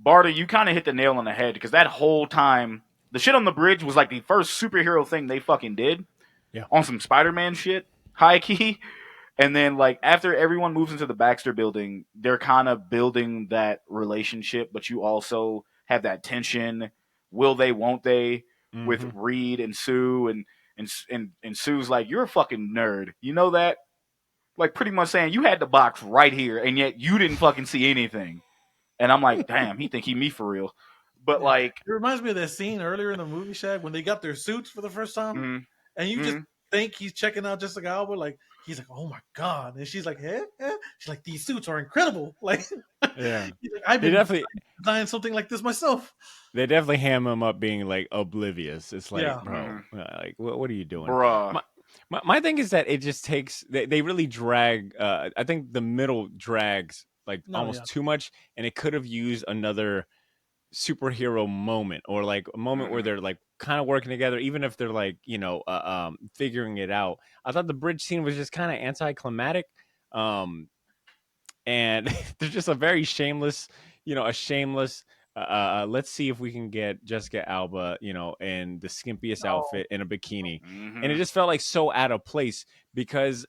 Barda, you kind of hit the nail on the head because that whole time, the shit on the bridge was like the first superhero thing they fucking did Yeah. on some Spider-Man shit, high key. And then, like, after everyone moves into the Baxter building, they're kind of building that relationship, but you also have that tension. Will they, won't they, with Mhm. Reed and Sue. And Sue's like, you're a fucking nerd. You know that? Like, pretty much saying, you had the box right here, and yet you didn't fucking see anything. And I'm like, damn, he think he me for real. But, Yeah. like, It reminds me of that scene earlier in the movie, Shaq, when they got their suits for the first time, mm, and you just mm, think he's checking out Jessica Alba, like he's like, "Oh my god!" and she's like, "Eh, eh." She's like, "These suits are incredible!" Like, Yeah. he's like, "I've They been definitely designing something like this myself." they definitely ham him up being like oblivious. It's like, Yeah, bro, mm, like what are you doing? bruh. My thing is that it just takes they really drag I think the middle drags like no, yeah, almost too much, and it could have used another superhero moment, or like a moment where Mm-hmm. they're like kind of working together, even if they're like, figuring it out. I thought the bridge scene was just kind of anticlimactic. um and there's just a very shameless, a shameless. Let's see if we can get Jessica Alba, in the skimpiest no, outfit in a bikini, and Mm-hmm. it just felt like so out of place because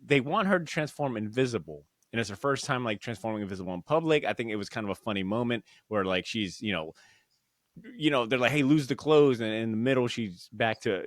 they want her to transform invisible, and it's her first time like transforming invisible in public. I think it was kind of a funny moment where like she's they're like, hey, lose the clothes, and in the middle she's back to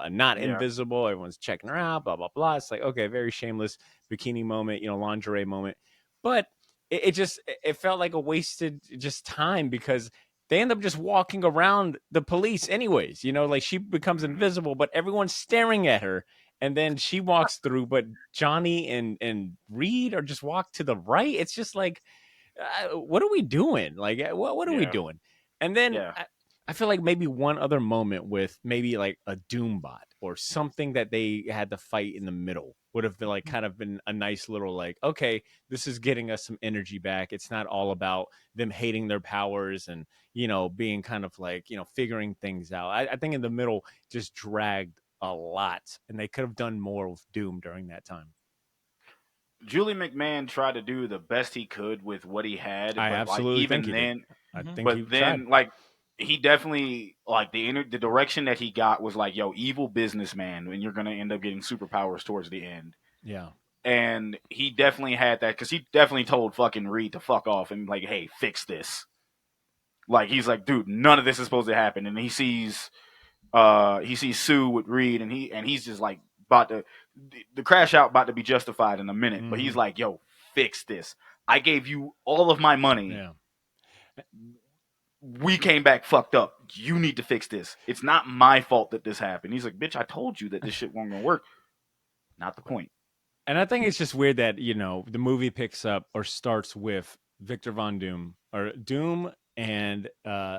not Yeah. invisible. Everyone's checking her out, blah blah blah. It's like, okay, very shameless bikini moment, lingerie moment. But it felt like a wasted just time because they end up just walking around the police anyways. Like she becomes Mm-hmm. invisible, but everyone's staring at her, and then she walks through, but Johnny and Reed are just walk to the right. It's just like, what are we doing? Like, what are we Yeah. doing? And then Yeah. I feel like maybe one other moment with maybe like a Doombot or something that they had to fight in the middle would have been like kind of been a nice little like, okay, this is getting us some energy back. It's not all about them hating their powers and being kind of like figuring things out. I think in the middle just dragged a lot, and they could have done more with Doom during that time. Julie McMahon tried to do the best he could with what he had, I but like absolutely think even he did. then, I Mhm. think but he tried. then like he definitely like the direction that he got was like, yo, evil businessman, and you're gonna end up getting superpowers towards the end. Yeah. And he definitely had that because he definitely told fucking Reed to fuck off and like, hey, fix this. Like he's like, dude, none of this is supposed to happen, and he sees Sue with Reed, and he's just like about to the crash out about to be justified in a minute, but he's Hmm. like, yo, fix this. I gave you all of my money. Yeah. We came back fucked up. You need to fix this. It's not my fault that this happened. He's like, bitch, I told you that this shit wasn't gonna work. Not the point. And I think it's just weird that, the movie picks up or starts with Victor Von Doom, or Doom and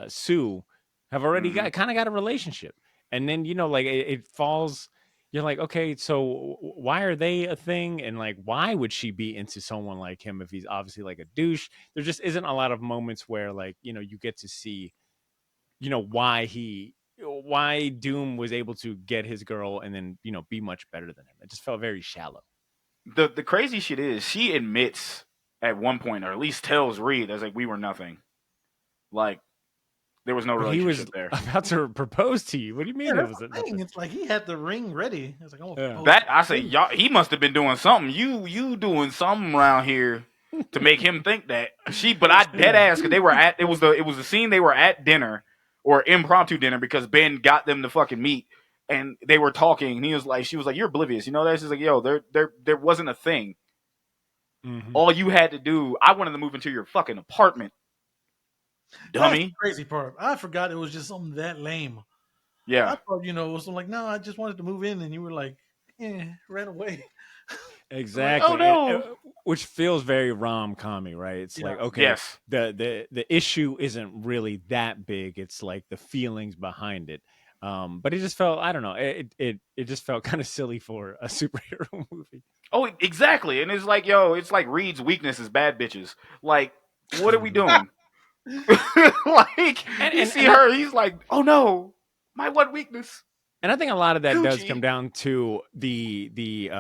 Sue have already Mm-hmm. got a relationship. And then, like it falls, you're like, okay, so why are they a thing? And like, why would she be into someone like him if he's obviously like a douche? There just isn't a lot of moments where like, you get to see, why Doom was able to get his girl and then, be much better than him. It just felt very shallow. The crazy shit is she admits at one point, or at least tells Reed, as like we were nothing. Like there was no But he was relationship there. about to propose to you. What do you Yeah, mean it that's was the thing. nothing? It's like he had the ring ready. It's like, oh, Yeah. That I say, y'all, he must have been doing something. You doing something around here to make him think that she. But I dead ass because they were at it was the scene they were at dinner or impromptu dinner because Ben got them to fucking meet and they were talking. And she was like, you're oblivious. You know that? She's like, yo, there wasn't a thing. Hmm. All you had to do, I wanted to move into your fucking apartment, That's the dummy. crazy part. I forgot it was just something that lame. I Yeah, thought, it was something like, no, I just wanted to move in, and you were like, ran away. I'm like, oh Exactly, and no. which feels very rom-commy, right? It's Yeah. like, okay, yes, the issue isn't really that big. It's like the feelings behind it. But it just felt, I don't know, it just felt kind of silly for a superhero movie. Oh, exactly. And it's like, yo, it's like Reed's weakness is bad bitches. Like, what are we doing? Like, And you and see and I, her, he's like, oh no, my one weakness, and I think a lot of that does come coochie. down to the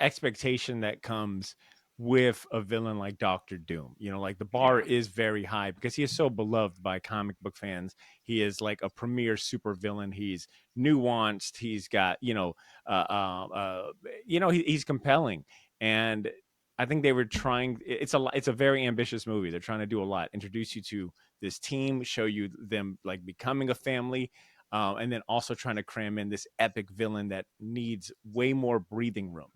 expectation that comes with a villain like Doctor Doom. You know, like the bar Yeah. is very high because he is so beloved by comic book fans. He is like a premier super villain. He's nuanced. He's got, he's compelling. And I think they were trying. It's a very ambitious movie. They're trying to do a lot. Introduce you to this team, show you them like becoming a family, and then also trying to cram in this epic villain that needs way more breathing room.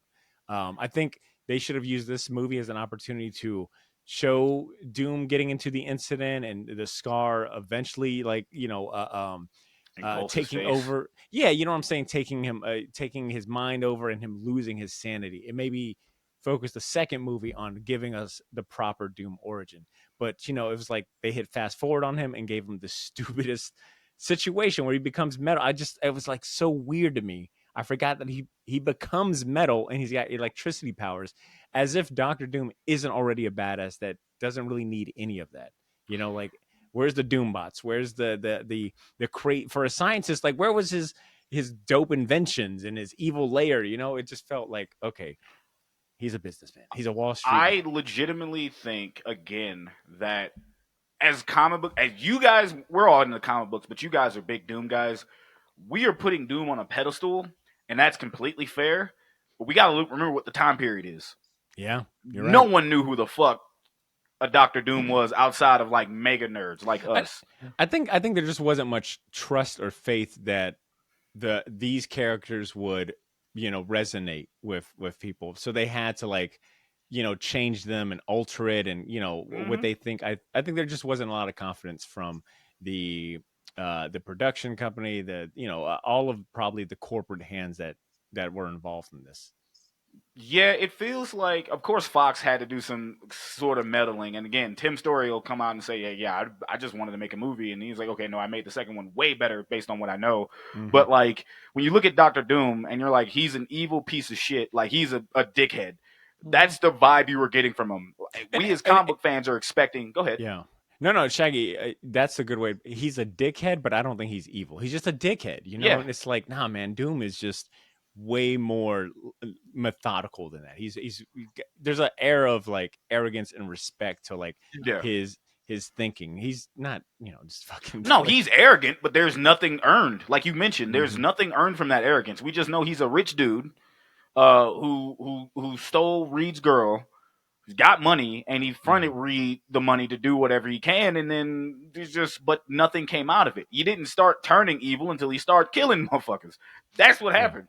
I think they should have used this movie as an opportunity to show Doom getting into the incident and the Scar eventually, like Engulf his taking face. over. Yeah, you know what I'm saying, taking his mind over and him losing his sanity. It maybe focused the second movie on giving us the proper Doom origin, but it was like they hit fast forward on him and gave him the stupidest situation where he becomes metal. It was like so weird to me. I forgot that he becomes metal and he's got electricity powers, as if Doctor Doom isn't already a badass that doesn't really need any of that. Like, where's the Doombots? Where's the crate for a scientist? Like, where was his dope inventions and his evil layer? It just felt like, okay, he's a businessman. He's a Wall Street guy. I legitimately think again that as comic book, as you guys, we're all in the comic books, but you guys are big Doom guys. We are putting Doom on a pedestal, and that's completely fair. But we gotta remember what the time period is. Yeah, you're No right. one knew who the fuck a Doctor Doom was outside of like mega nerds like I, us. I think there just wasn't much trust or faith that these characters would resonate with people, so they had to like change them and alter it, and what Hmm. they think. I think there just wasn't a lot of confidence from the production company, all of probably the corporate hands that were involved in this. Yeah, it feels like, of course, Fox had to do some sort of meddling. And again, Tim Story will come out and say, I just wanted to make a movie. And he's like, okay, no, I made the second one way better based on what I know. Hmm. But like, when you look at Doctor Doom and you're like, he's an evil piece of shit, like he's a dickhead. That's the vibe you were getting from him. and, We as and comic book fans are expecting. Go ahead. Yeah. No, Shaggy, that's a good way. He's a dickhead, but I don't think he's evil. He's just a dickhead. Yeah, And it's like, nah, man, Doom is just way more methodical than that. There's an air of like arrogance and respect to like yeah. his thinking. He's not, just fucking No, like, he's arrogant, but there's nothing earned. Like you mentioned, there's mhm, nothing earned from that arrogance. We just know he's a rich dude who stole Reed's girl. He's got money, and he fronted mhm. Reed the money to do whatever he can, and then but nothing came out of it. He didn't start turning evil until he started killing motherfuckers. That's what Yeah. happened.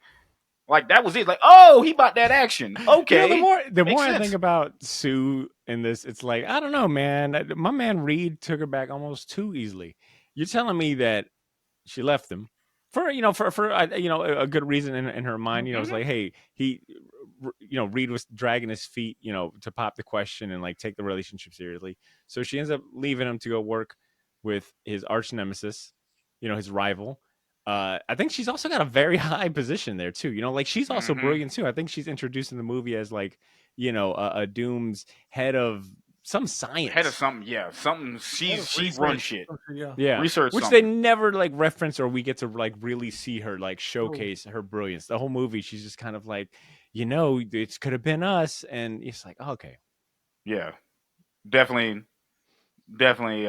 Like that was it. Like, oh, he bought that action. The Okay, more makes I think sense. about Sue in this, it's like, I don't know, man. My man Reed took her back almost too easily. You're telling me that she left him for a good reason in her mind. It's Hmm. like, hey, Reed was dragging his feet, to pop the question and like take the relationship seriously. So she ends up leaving him to go work with his arch nemesis, his rival. I think she's also got a very high position there too. Like she's also Hmm. brilliant too. I think she's introduced in the movie as like, a Doom's head of some Head of science. something, yeah, something. Head of She runs research. shit. Yeah. Yeah, Research which they something. never like reference or we get to like really see her like Oh, showcase her brilliance. The whole movie, she's just kind of like, it could have been us, and it's like, okay, Yeah, definitely, definitely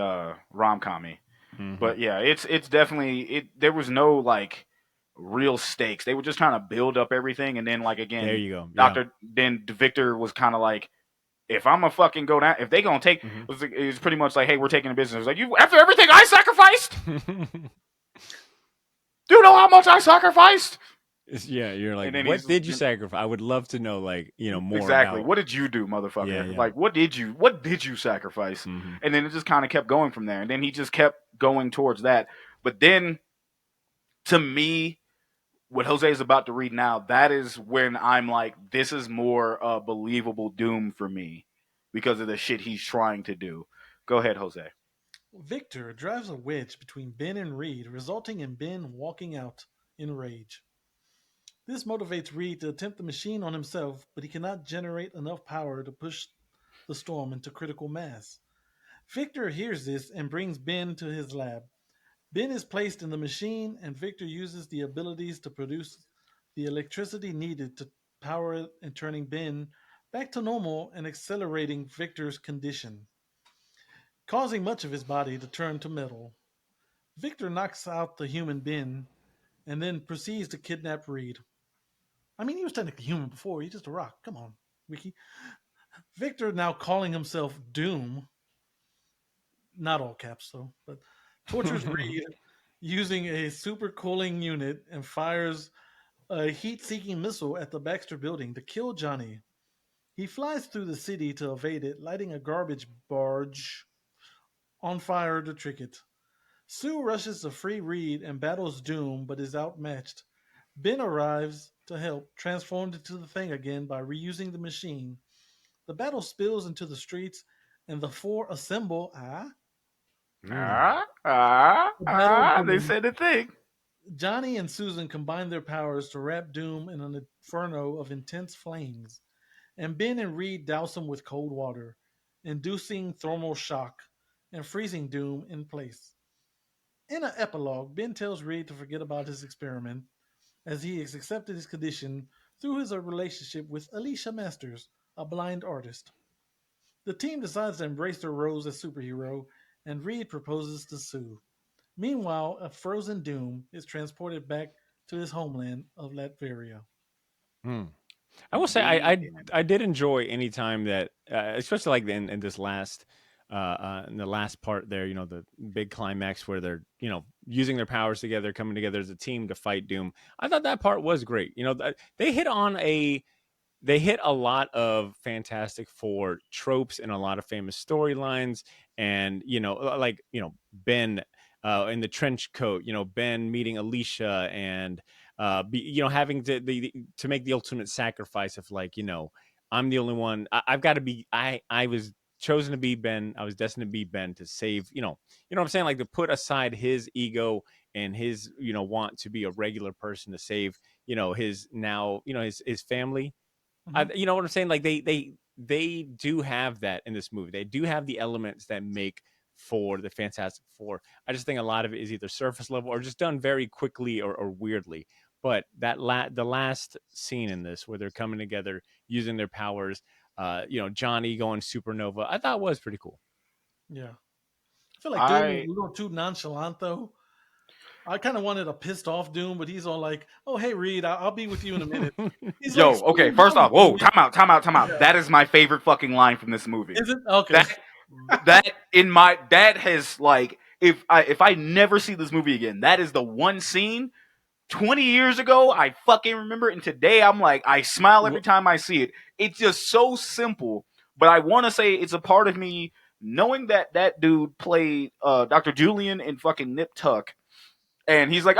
rom commy. hmm, But yeah, it's definitely it. There was no like real stakes. They were just trying to build up everything, and then like there again, you go, yeah, Then Victor was kind of like, if I'm gonna fucking go down, if they gonna take, hmm. it was pretty much like, hey, we're taking the business. It was like, you after everything I sacrificed, do you know how much I sacrificed? Yeah, you're like, And then what did you sacrifice? I would love to know like more exactly, about. what did you do, Yeah, motherfucker? yeah, Like, what did you sacrifice? hmm. And then it just kind of kept going from there, and then he just kept going towards that. But then, to me, what Jose is about to read now, that is when I'm like, this is more believable Doom for me because of the shit he's trying to do. Go ahead, Jose. Victor drives a wedge between Ben and Reed, resulting in Ben walking out in rage. This motivates Reed to attempt the machine on himself, but he cannot generate enough power to push the storm into critical mass. Victor hears this and brings Ben to his lab. Ben is placed in the machine, and Victor uses the abilities to produce the electricity needed to power it and turning Ben back to normal and accelerating Victor's condition, causing much of his body to turn to metal. Victor knocks out the human Ben and then proceeds to kidnap Reed. I mean, he was technically human before, he's just a rock. Come on, Wiki. Victor, now calling himself Doom, not all caps though, but tortures Reed using a super cooling unit and fires a heat seeking missile at the Baxter building to kill Johnny. He flies through the city to evade it, lighting a garbage barge on fire to trick it. Sue rushes to free Reed and battles Doom, but is outmatched. Ben arrives to help, transformed into the Thing again by reusing the machine. The battle spills into the streets, and the four assemble. Mm. The battle They Doom. said a thing. Johnny and Susan combine their powers to wrap Doom in an inferno of intense flames, and Ben and Reed douse him with cold water, inducing thermal shock and freezing Doom in place. In an epilogue, Ben tells Reed to forget about his experiment, as he has accepted his condition through his relationship with Alicia Masters, a blind artist. The team decides to embrace their roles as superhero, and Reed proposes to Sue. Meanwhile, a frozen Doom is transported back to his homeland of Latveria. Mm. I will say I did enjoy any time that, especially like in this last in the last part there, the big climax where they're using their powers together, coming together as a team to fight Doom. I thought that part was great. They hit on they hit a lot of Fantastic Four tropes and a lot of famous storylines, and Ben in the trench coat, Ben meeting Alicia, and having to make the ultimate sacrifice of I'm the only one. I've got to be. I was chosen to be Ben. I was destined to be Ben to save. What I'm saying, like to put aside his ego and his want to be a regular person to save his now his family. Mm-hmm. You know what I'm saying? Like they do have that in this movie. They do have the elements that make for the Fantastic Four. I just think a lot of it is either surface level or just done very quickly or weirdly. But the last scene in this where they're coming together using their powers, Johnny going supernova, I thought was pretty cool. Yeah. I feel like Doom was I a little too nonchalant, though. I kind of wanted a pissed off Doom, but he's all like, "Oh, hey Reed, I'll be with you in a minute." He's like, Yo, okay, "Slow first down, off, whoa, Doom." time out. Yeah. That is my favorite fucking line from this movie. Is it okay? That that has like if I never see this movie again, that is the one scene 20 years ago I fucking remember it, and today I'm like I smile every time I see it. It's just so simple, but I want to say it's a part of me knowing that that dude played Dr. Julian in fucking Nip Tuck, and he's like,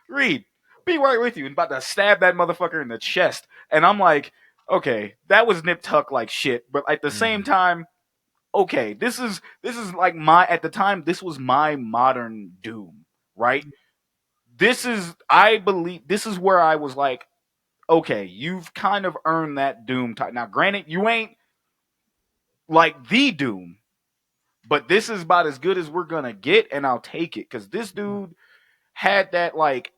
Reed, be right with you, and about to stab that motherfucker in the chest. And I'm like, okay, that was Nip Tuck like shit, but at the same time, okay, this is like my at the time, this was my modern Doom, right? This is I believe this is where I was like, okay, you've kind of earned that Doom type. Now, granted, you ain't like the Doom, but this is about as good as we're gonna get, and I'll take it because this dude had that like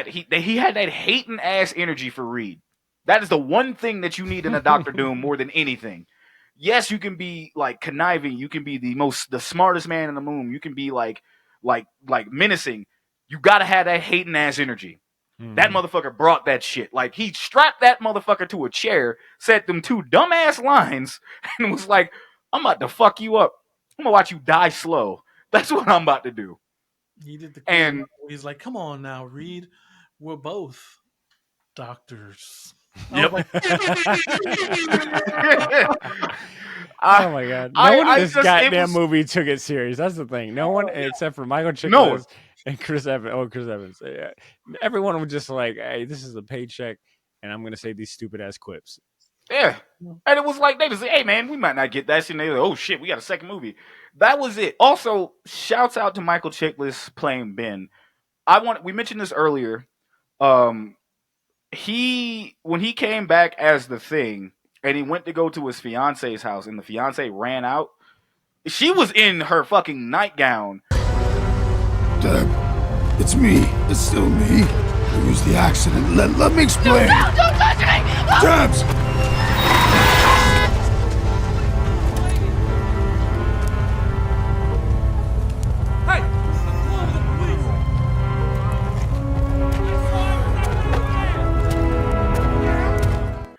he had that hating ass energy for Reed. That is the one thing that you need in a Doctor Doom more than anything. Yes, you can be like conniving, you can be the smartest man in the moon, you can be like menacing. You gotta have that hating ass energy. That Mm-hmm. motherfucker brought that shit. Like he strapped that motherfucker to a chair, said them two dumbass lines, and was like, "I'm about to fuck you up. I'm gonna watch you die slow. That's what I'm about to do." He did the cool. And He's like, "Come on now, Reed. We're both doctors." I was yep, like, Oh I, my god! No I, one in I this just it goddamn was movie took it serious. That's the thing. No one except for Michael no. Chiklis and Chris Evans. Oh, Chris Evans. Everyone was just like, "Hey, this is a paycheck, and I'm gonna say these stupid ass quips." Yeah. And it was like they just say, "Hey man, we might not get that shit." And they like, "Oh shit, we got a second movie." That was it. Also, shouts out to Michael Chiklis playing Ben. We mentioned this earlier. Um, when he came back as the Thing, and he went to go to his fiance's house, and the fiance ran out. She was in her fucking nightgown. Deb, it's me. It's still me. It was the accident. Let me explain. No, don't touch me! Debs! Hey! I'm calling the police!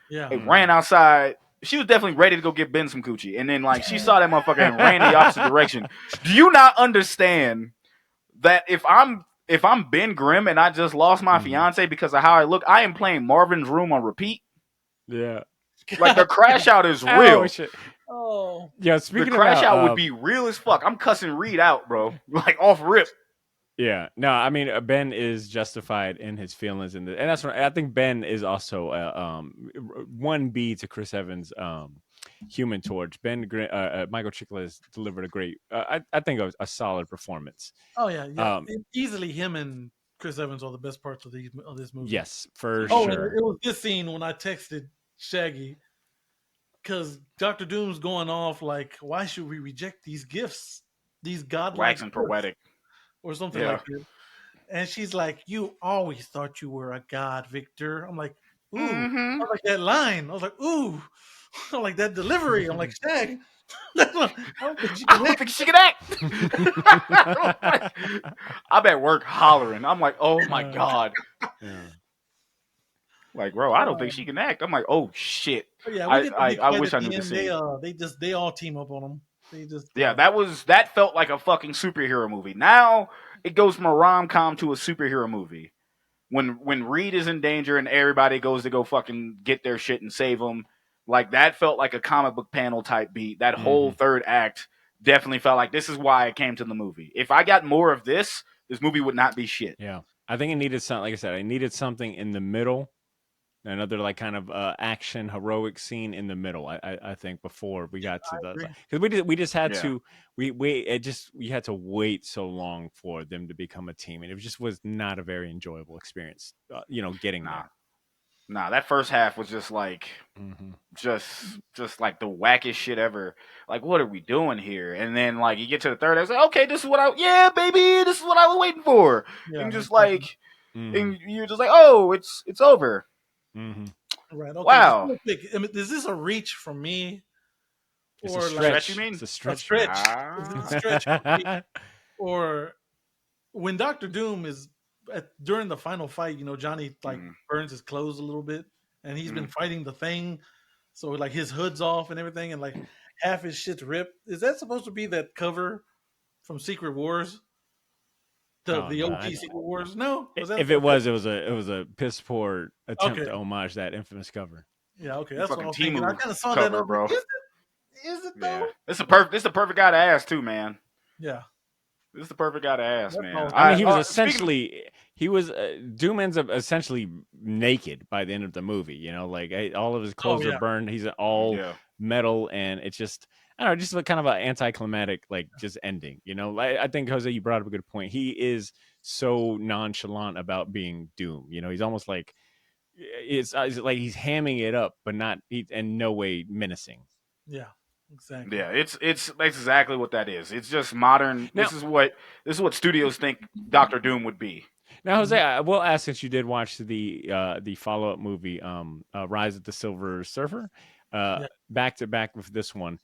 Yeah. They ran outside. She was definitely ready to go get Ben some coochie, and then like she saw that motherfucker and ran the opposite direction. Do you not understand that if I'm Ben Grimm and I just lost my fiance because of how I look, I am playing Marvin's Room on repeat? Yeah. Like the crash out is Oh, real. shit. Oh. Yeah, The speaking crash about, out would be real as fuck. I'm cussing Reed out, bro. Like off rip. Yeah, no, I mean Ben is justified in his feelings, and that's what I think. Ben is also 1B to Chris Evans' Human Torch. Michael Chiklis delivered a great, I think a solid performance. Oh yeah, yeah. Um, Easily him and Chris Evans are the best parts of this movie. Yes, for Oh, and sure. it was this scene when I texted Shaggy because Doctor Doom's going off like, "Why should we reject these gifts, these godlike Waxing gifts?" poetic. or something Yeah. like that. And she's like, "You always thought you were a god, Victor." I'm like, "Ooh," Mm-hmm. I like that line. I was like, "Ooh," I like that delivery. I'm like, "Shag." I don't think she I can don't act. think she can act. I'm at work hollering. I'm like, oh my God. Yeah. Like, bro, I don't think she can act. I'm like, oh shit. But yeah, we get the big I fight wish at I the knew the end. scene. They all team up on them. They just Yeah, that felt like a fucking superhero movie. Now it goes from a rom com to a superhero movie. When Reed is in danger and everybody goes to go fucking get their shit and save him, like that felt like a comic book panel type beat. That whole third act definitely felt like this is why I came to the movie. If I got more of this movie would not be shit. Yeah, I think it needed something. Like I said, I needed something in the middle, another like kind of action heroic scene in the middle. I think before we got to the, because we just had Yeah. to we had to wait so long for them to become a team, and it just was not a very enjoyable experience. Getting Nah. there. Nah, that first half was just like just like the wackest shit ever. Like, what are we doing here? And then like you get to the third, I was like, okay, this is what this is what I was waiting for. Yeah, and just exactly. like and you're just like, oh, it's over. Right. Okay. Wow. Just real quick, I mean, is this a reach from me? It's Or a like stretch. you mean? It's a a stretch. stretch? Ah. Is it a stretch for me? Or when Doctor Doom is during the final fight, Johnny like burns his clothes a little bit, and he's been fighting the Thing, so like his hood's off and everything, and like half his shit's ripped. Is that supposed to be that cover from Secret Wars? The Oh, the no, OG Secret Wars? No, was that If it was a piss poor attempt Okay. to homage that infamous cover. Yeah, okay, The that's what fucking I'm thinking. Temu I kind of saw that, and I cover, was like, bro. Is it Yeah. though? This is the perfect guy to ask too, man. Yeah. This is the perfect guy to ask, That's man. all. I mean, he was speaking essentially Doom ends up essentially naked by the end of the movie. Like all of his clothes yeah. are burned. He's all Yeah. metal, and it's just I don't know, just a kind of an anticlimactic like just ending. I think Jose, you brought up a good point. He is so nonchalant about being Doom. He's almost like it's like he's hamming it up, but not in no way menacing. Yeah, exactly. Yeah, it's that's exactly what that is. It's just modern. Now- This is what studios think Doctor Doom would be. Now, Jose, I will ask, since you did watch the follow up movie, Rise of the Silver Surfer, back to back with this one.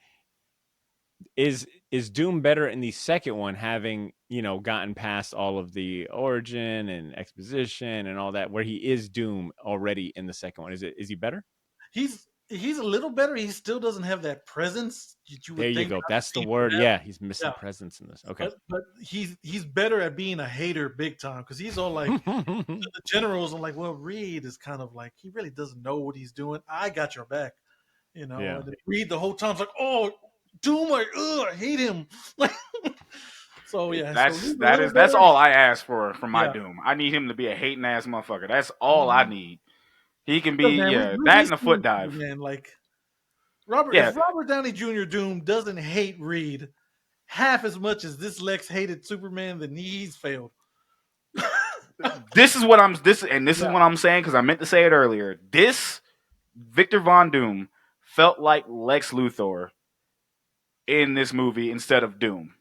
Is Doom better in the second one, having gotten past all of the origin and exposition and all that, where he is Doom already in the second one? Is he better? He's a little better. He still doesn't have that presence that you would There you think go. I've That's the seen word. him have. Yeah, he's missing Yeah. presence in this. Okay. But he's better at being a hater big time, because he's all like the generals are like, well, Reed is kind of like, he really doesn't know what he's doing. I got your back, Yeah. And then Reed the whole time's like, oh, Doom, I hate him. So yeah, That's all I ask for from my Yeah. Doom. I need him to be a hating ass motherfucker. That's all I need. He can Look, be man, that we and a see foot dive. man, like Robert. Yeah, If Robert Downey Jr. Doom doesn't hate Reed half as much as this Lex hated Superman, then he's failed. this is what I'm this is Yeah. what I'm saying because I meant to say it earlier. This Victor Von Doom felt like Lex Luthor in this movie instead of Doom.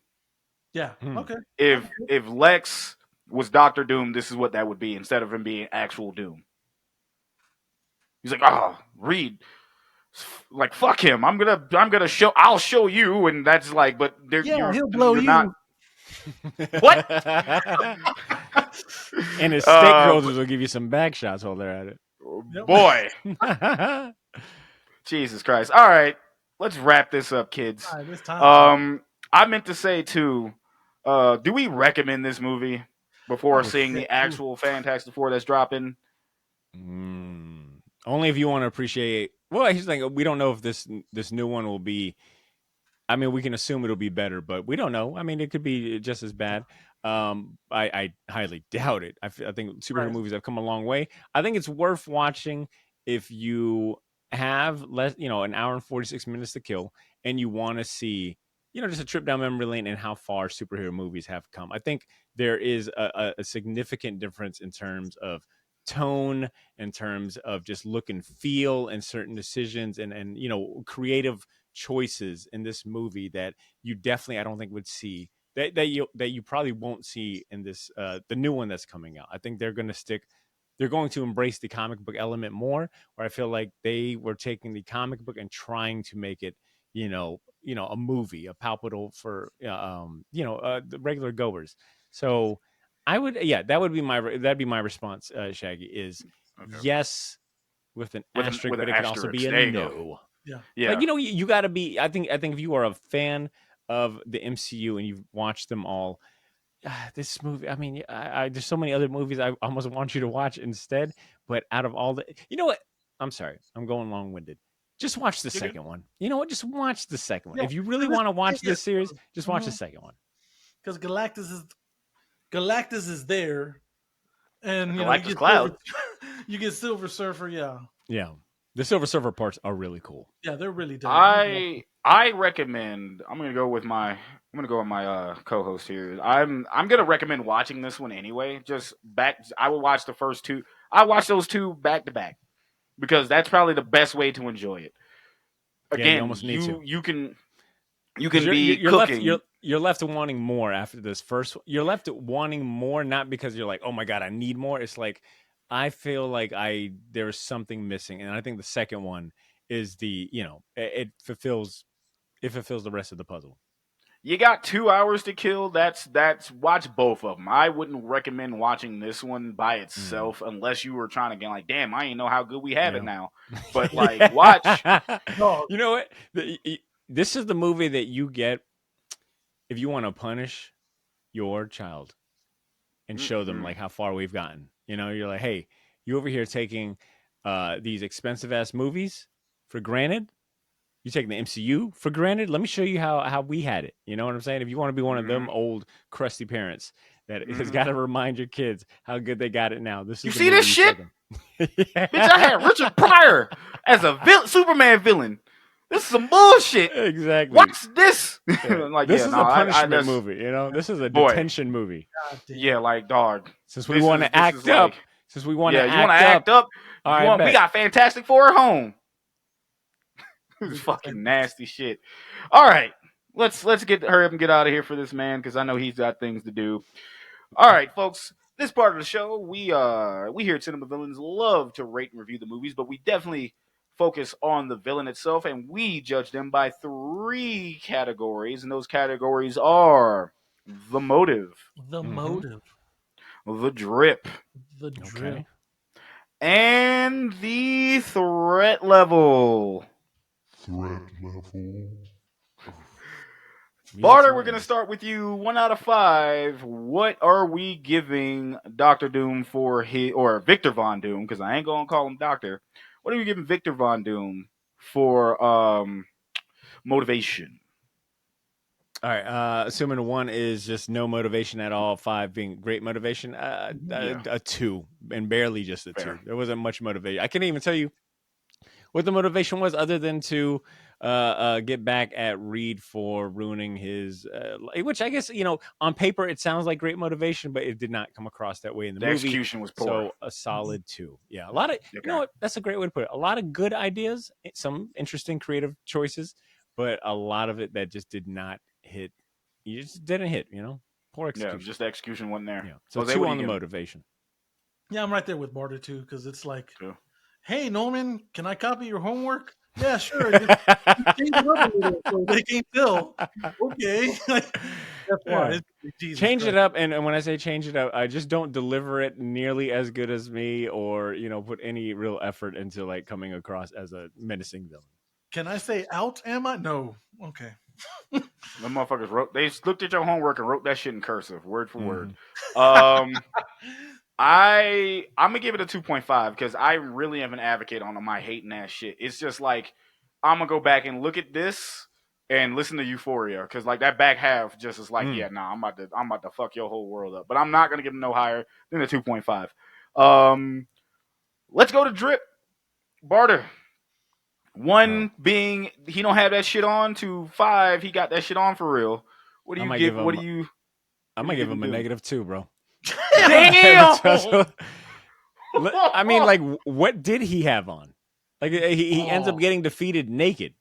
Yeah. Hmm. Okay. If Lex was Doctor Doom, this is what that would be instead of him being actual Doom. He's like, Reed, like fuck him. I'll show you, and that's like, but Yeah, he'll blow you're not. you. What? And his steak Uh, grocers will give you some back shots while they're at boy, it. Jesus Christ! All right, let's wrap this up, kids. All right, it's time. I meant to say too. Do we recommend this movie before Oh seeing shit. the actual Fantastic Four that's dropping? Only if you want to appreciate. Well, here's the thing: we don't know if this new one will be. I mean, we can assume it'll be better, but we don't know. I mean, it could be just as bad. I highly doubt it. I think superhero Right. movies have come a long way. I think it's worth watching if you have less, an hour and 46 minutes to kill, and you want to see, just a trip down memory lane and how far superhero movies have come. I think there is a significant difference in terms of tone, in terms of just look and feel, and certain decisions, and creative choices in this movie that you definitely I don't think would see that you probably won't see in this the new one that's coming out. I think they're going to embrace the comic book element more, where I feel like they were taking the comic book and trying to make it a movie, a palpable for the regular goers. So I would that'd be my response, Shaggy, is Okay. yes with an asterisk, with an but it could also be asterisk. a There you no. go. Yeah. Yeah. Like, you got to be. I think if you are a fan of the MCU and you've watched them all, this movie. I mean, there's so many other movies I almost want you to watch instead. But out of all you know what? I'm sorry, I'm going long winded. Just watch the You're good. second one. You know what? Just watch the second one. Yeah. If you really This- want to watch yeah, this series, just watch the second one. Because Galactus is there, and Galactus Cloud. You get Silver Surfer. Yeah. Yeah, the Silver Surfer parts are really cool. Yeah, they're really dope. I recommend. I'm gonna go with my co-host here. I'm gonna recommend watching this one anyway. Just back. I would watch the first two. I watch those two back to back because that's probably the best way to enjoy it. Yeah, you Again, almost need to. you can 'Cause be you're cooking. you're left wanting more after this first. You're left wanting more, not because you're like, oh my god, I need more. It's like I feel like there's something missing, and I think the second one is it fulfills the rest of the puzzle. You got 2 hours to kill. That's watch both of them. I wouldn't recommend watching this one by itself unless you were trying to get like, damn, I didn't know how good we have it now. But like, watch. You know what? This is the movie that you get if you want to punish your child and show them like how far we've gotten. You're like, hey, you over here taking these expensive ass movies for granted. You taking the MCU for granted. Let me show you how we had it. You know what I'm saying? If you want to be one of them old crusty parents that has got to remind your kids how good they got it now. This is You the see movie this you shit? show them. Bitch, I had Richard Pryor as a Superman villain. This is some bullshit. Exactly. Watch this. Like, this yeah, is no, a punishment that's- movie. This is a Boy. detention movie. God damn. Yeah, like dog. Since we This want is- to this act is up. like- Since we want Yeah, to you want to act up. All right, We bet. got Fantastic Four at home. This is fucking nasty shit. All right, let's hurry up and get out of here for this man because I know he's got things to do. All right, folks. This part of the show, we here at Cinema Villains love to rate and review the movies, but we definitely focus on the villain itself, and we judge them by 3 categories, and those categories are the motive, The motive, the drip, the drip. Okay. and the threat level. Threat level. Barter, we're going to start with you. 1 out of 5. What are we giving Dr. Doom for or Victor Von Doom, because I ain't going to call him Doctor. What are you giving Victor Von Doom for motivation? All right. Assuming 1 is just no motivation at all, 5 being great motivation, Yeah, a 2, and barely just a fair. 2. There wasn't much motivation. I can't even tell you what the motivation was other than to get back at Reed for ruining his, which I guess, on paper it sounds like great motivation, but it did not come across that way in the The movie. execution was poor. So a solid 2. Yeah. A lot of, you know Okay. what? That's a great way to put it. A lot of good ideas, some interesting creative choices, but a lot of it that just did not hit. You just didn't hit, poor Yeah, execution. just the execution wasn't there. Yeah. So Jose, 2 what do on you the give him? motivation. Yeah, I'm right there with Barter too, because it's like, 2. hey Norman, can I copy your homework? Yeah, sure. Just change it up a little so they can't tell. Okay, that's why. Yeah. Jesus Change Christ. it up, and when I say change it up, I just don't deliver it nearly as good as me, or put any real effort into like coming across as a menacing villain. Can I say out? Am I? No. Okay. The motherfuckers they looked at your homework and wrote that shit in cursive, word for word. Mhm. I'm gonna give it a 2.5 because I really am an advocate on my hating ass shit. It's just like I'm gonna go back and look at this and listen to Euphoria because like that back half just is like, Mm. yeah, nah, I'm about to fuck your whole world up. But I'm not gonna give it no higher than a 2.5. Um, let's go to Drip Barter. Oh, 1 being he don't have that shit on, to 5 he got that shit on for real. What do I you might give? give What do him. you? I What do might you give give him? him a Doom? -2, bro. Damn. I mean, like, what did he have on? Like, he ends up Oh, getting defeated naked.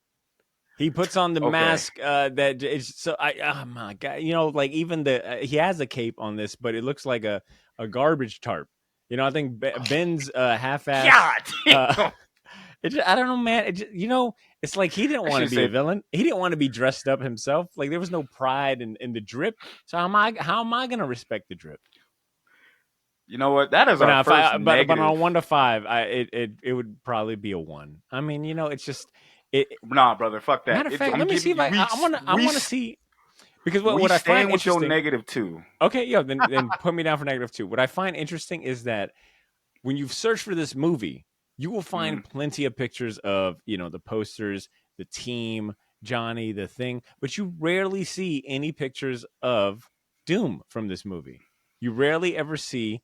He puts on the Okay. mask that is so. Oh my god, like even he has a cape on this, but it looks like a garbage tarp. I think Ben's half-ass. God Uh, damn. I don't know, man. It's like he didn't I want to should be a say. villain. He didn't want to be dressed up himself. Like there was no pride in the drip. So how am I gonna respect the drip? You know what? That is But our now, if first I but negative. on 1 to 5, it would probably be a 1. I mean, it's just it. Nah, brother. Fuck that. Matter of It's. fact, I'm let me see giving if you. I want to see because We what I find staying with your interesting. -2. Okay, yeah, then put me down for -2. What I find interesting is that when you search for this movie, you will find Mm, plenty of pictures of the posters, the team, Johnny, the thing, but you rarely see any pictures of Doom from this movie. You rarely ever see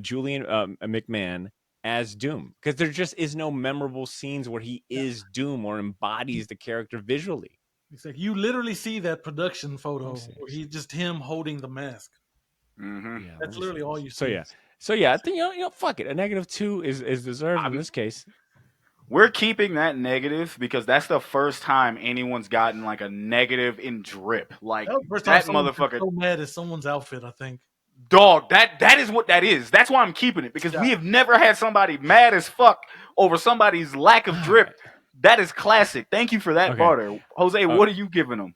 Julian McMahon as Doom because there just is no memorable scenes where he yeah. is Doom or embodies the character visually. It's like you literally see that production Let me photo see. where he's just him holding the mask. mm-hmm. Yeah, let That's me see. literally Let me all see. you So see. yeah, I think fuck it. A -2 is deserved in I'm, this case. we're keeping that negative because that's the first time anyone's gotten like a negative in Drip. Like That was the first time that someone's been motherfucker. so mad at someone's outfit, I think. Dog, that is what that is. That's why I'm keeping it because Yeah. we have never had somebody mad as fuck over somebody's lack of All drip. right. That is classic. Thank you for that, Okay. Barter. Jose, Uh, what are you giving them?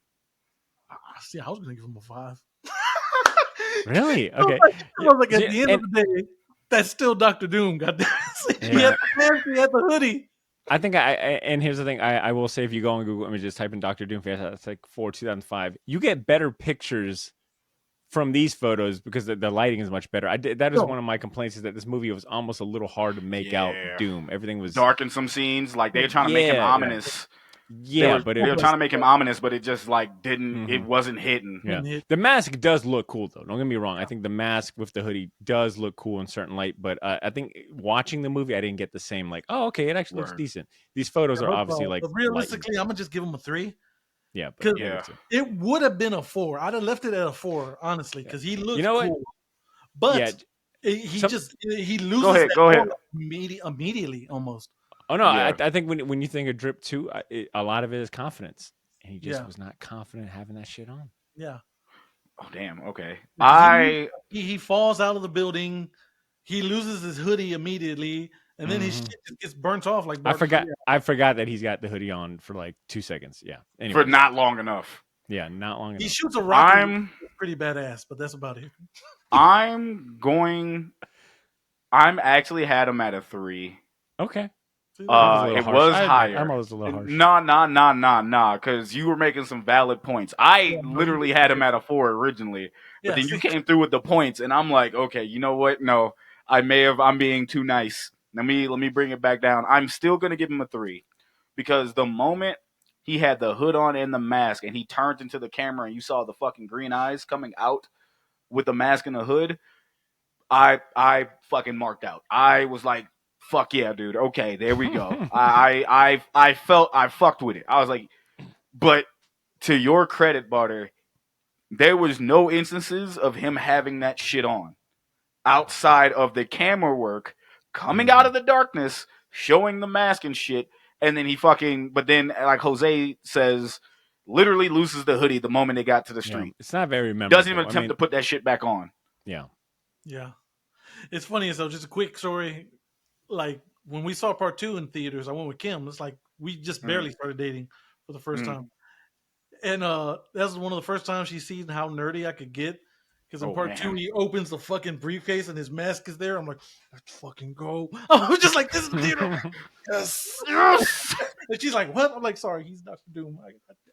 See, I was going to give him a 5. really? I was Okay. like, I Yeah, was like, at the end of and the day, that's still Doctor Doom. Goddamn. He had yeah. the mask, he had the hoodie. I think and here's the thing. I will say if you go on Google Images, type in Doctor Doom Fantastic Four 2005, you get better pictures from these photos because the lighting is much better. That is No, one of my complaints is that this movie was almost a little hard to make out Yeah. Doom. Everything was Darken some scenes. Like they were trying to make him yeah, ominous. They yeah, were but they it were was trying to make him ominous, but it just like didn't it mhm. wasn't hitting. Yeah. didn't hit. The mask does look cool though. Don't get me wrong. I think the mask with the hoodie does look cool in certain light, but I think watching the movie I didn't get the same like, oh, okay, it actually looks Word. decent. These photos Yeah, are no obviously problem. like But lightened. realistically, I'm going to just give him a 3 Yeah, but because Yeah. -2. it would have been a 4. I'd have left it at a 4, honestly, Yeah. because he You looks know what? cool. Yeah, But he some just he Go loses ahead. that Go ahead. aura immediately almost. Oh no, Yeah. I think when you think of Drip 2, a lot of it is confidence, and he just Yeah, was not confident having that shit on. yeah. Oh damn. Okay. Because I he falls out of the building, he loses his hoodie immediately, and then his Hmm. shit just gets burnt off like I Bart. forgot. Yeah. I forgot that he's got the hoodie on for like 2 seconds. Yeah. for Anyways, not long enough. yeah, not long He enough. shoots a rocket, which I'm is pretty badass, but that's about it. I'm going. I'm actually had him at a 3. Okay, that was a little It harsh. was I admit, I'm higher. always a little harsh. Nah, because you were making some valid points. I Yeah, no, literally had him at a 4 originally, but yeah, then you see, came through with the points, and I'm like, okay, you know what? No, I'm being too nice. Let me bring it back down. I'm still gonna give him a 3 because the moment he had the hood on and the mask, and he turned into the camera, and you saw the fucking green eyes coming out with the mask and the hood. I fucking marked out. I was like, fuck yeah, dude. Okay, there we go. I felt I fucked with it. I was like, but to your credit, Butter, there was no instances of him having that shit on outside of the camera work coming out of the darkness, showing the mask and shit, and then he fucking. But then, like Jose says, literally loses the hoodie the moment they got to the street. It's not very memorable. Doesn't even attempt to put that shit back on. Yeah. Yeah. It's funny, so just a quick story. Like when we saw part 2 in theaters, I went with Kim. It's like we just barely started dating for the first time. And that was one of the first times she's seen how nerdy I could get. Because in part 2, he opens the fucking briefcase and his mask is there. I'm like, let's fucking go. I was just like, this is the theater. Yes. Yes. And she's like, what? I'm like, sorry, he's Dr. Doom.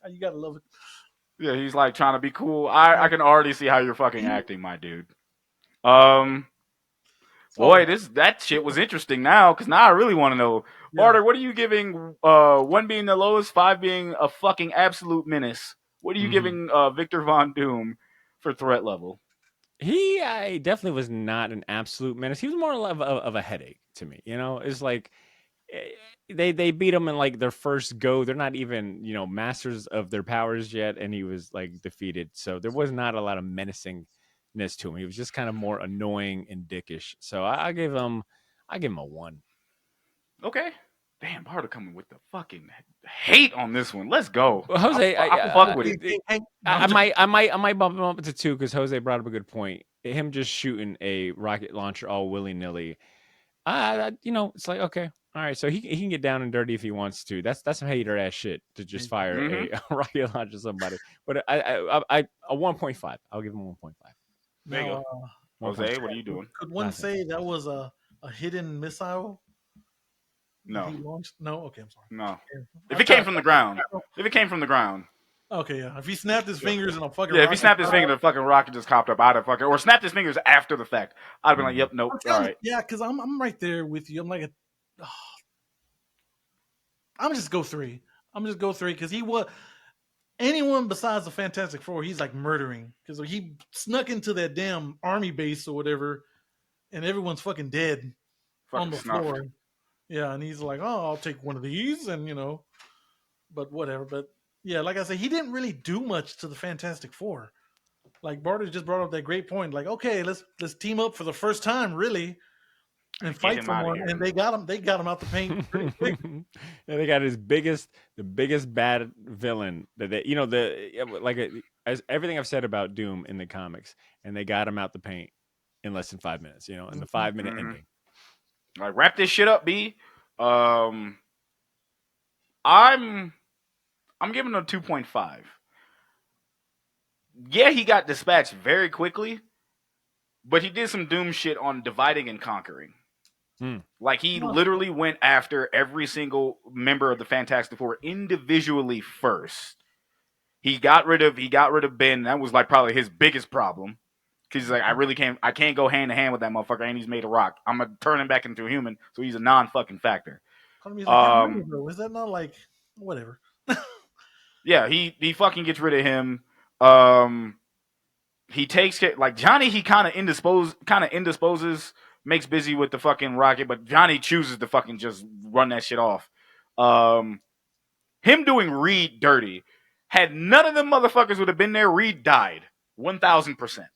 You gotta love it. Yeah, he's like trying to be cool. I can already see how you're fucking acting, my dude. Boy, that shit was interesting now, because now I really want to know. Yeah. Barter, what are you giving? 1 being the lowest, 5 being a fucking absolute menace. What are you giving Victor Von Doom for threat level? He definitely was not an absolute menace. He was more of a headache to me. You know, it's like they beat him in like their first go. They're not even, masters of their powers yet, and he was like defeated. So there was not a lot of menacingness to him. He was just kind of more annoying and dickish. So I give him a 1. Okay. Damn, Barter coming with the fucking hate on this one. Let's go. Well, Jose, I fuck with it. I might bump him up to 2 because Jose brought up a good point. Him just shooting a rocket launcher all willy nilly. It's like, okay, all right. So he can get down and dirty if he wants to. That's some hater ass shit to just fire a rocket launcher somebody. But a 1.5. I'll give him 1.5. There you go. Jose, what are you doing? Could one say that was a hidden missile? No. He launched? No? Okay, I'm sorry. No. If it came from the ground. Okay, yeah. If he snapped his fingers and a fucking if he snapped his finger, the fucking rocket just popped up out of fucking, or snapped his fingers after the fact, I'd have been like, yep, nope, all right. Yeah, because I'm right there with you. I'm like, I'm just go 3. Because he was anyone besides the Fantastic Four. He's like murdering because he snuck into that damn army base or whatever, and everyone's fucking dead on the floor. Yeah, and he's like, oh, I'll take one of these, and but whatever. But yeah, like I said, he didn't really do much to the Fantastic Four. Like Barter just brought up that great point. Like, okay, let's team up for the first time, really, and fight someone. And they got him. They got him out the paint pretty quick. Yeah, they got the biggest bad villain that as everything I've said about Doom in the comics, and they got him out the paint in less than 5 minutes. In the 5-minute ending. Like, wrap this shit up, B. I'm giving him a 2.5. Yeah, he got dispatched very quickly, but he did some Doom shit on dividing and conquering. Like, he literally went after every single member of the Fantastic Four individually first. He got rid of Ben. That was like probably his biggest problem. Because he's like, I can't go hand to hand with that motherfucker, and he's made of rock. I'm gonna turn him back into a human, so he's a non-fucking factor. Is that not like whatever? Yeah, he fucking gets rid of him. He takes care, like Johnny. He kind of indisposes, makes busy with the fucking rocket, but Johnny chooses to fucking just run that shit off. Him doing Reed dirty. Had none of them motherfuckers would have been there, Reed died 1,000%.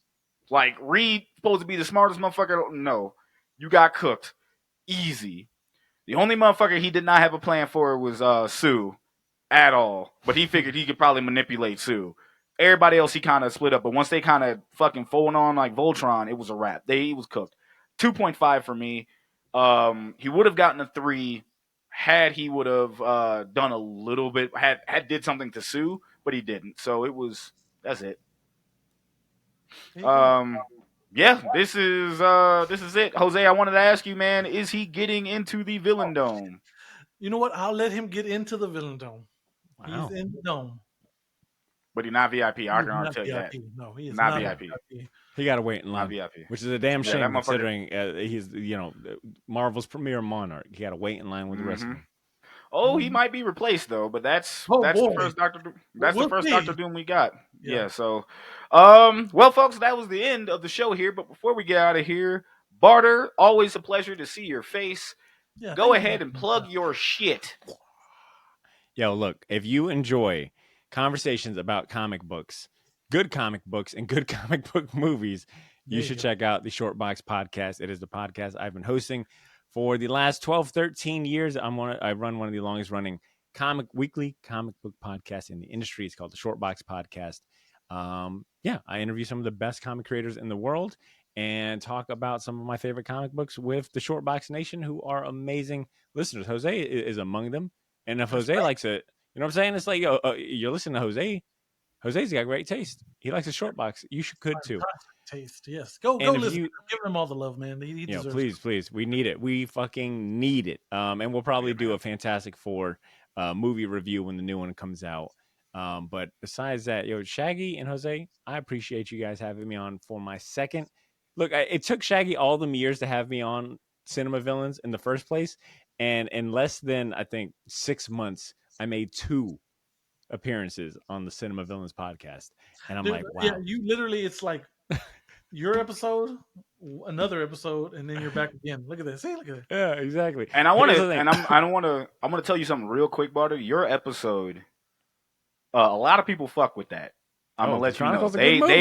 Like, Reed supposed to be the smartest motherfucker. No, you got cooked. Easy. The only motherfucker he did not have a plan for was Sue at all. But he figured he could probably manipulate Sue. Everybody else he kind of split up. But once they kind of fucking folded on like Voltron, it was a wrap. He was cooked. 2.5 for me. He would have gotten a 3 had he would have done a little bit, had did something to Sue, but he didn't. So that's it. Yeah, this is it. Jose, I wanted to ask you, man, is he getting into the Villain Dome? You know what? I'll let him get into the Villain Dome. Wow. He's in the dome. But he's not VIP. I can already tell you that. No, he is not VIP. He got to wait in line, VIP. Which is a damn shame considering he's Marvel's premier monarch. He got to wait in line with the rest of them. Oh, he might be replaced though, but that's Oh, that's the boy. first Doctor. That's We'll the first see. Doctor Doom we got. Yeah. Yeah. So, well, folks, that was the end of the show here. But before we get out of here, Barter, always a pleasure to see your face. Yeah, Go thank you ahead guys and so plug much. your shit. Yo, look, if you enjoy conversations about comic books, good comic books, and good comic book movies, There you you should go. check out the Short Box Podcast. It is the podcast I've been hosting for the last 12, 13 years. I run one of the longest running weekly comic book podcasts in the industry. It's called the Short Box Podcast. Yeah, I interview some of the best comic creators in the world and talk about some of my favorite comic books with the Short Box Nation, who are amazing listeners. Jose is among them. And if That's Jose right. likes it, you know what I'm saying? It's like, yo, you're listening to Jose. Jose's got great taste. He likes a short box. You could too. Fantastic taste. Yes. Go And if listen. you, Give him all the love, man. He you know, deserves it. please, we need it. We fucking need it. And we'll probably do a Fantastic Four movie review when the new one comes out. But besides that, yo, Shaggy and Jose, I appreciate you guys having me on for my second. Look, it took Shaggy all them years to have me on Cinema Villains in the first place, and in less than I think 6 months, I made 2 appearances on the Cinema Villains podcast, and I'm Dude, like, wow. yeah, you literally, it's like your episode, another episode, and then you're back again. Look at this. See, look at it. Yeah, exactly. And I want Here's the to, thing. and I don't want to. I'm going to tell you something real quick, Barter. Your episode, a lot of people fuck with that. I'm Oh, gonna The let you know. Chronicle's a good movie.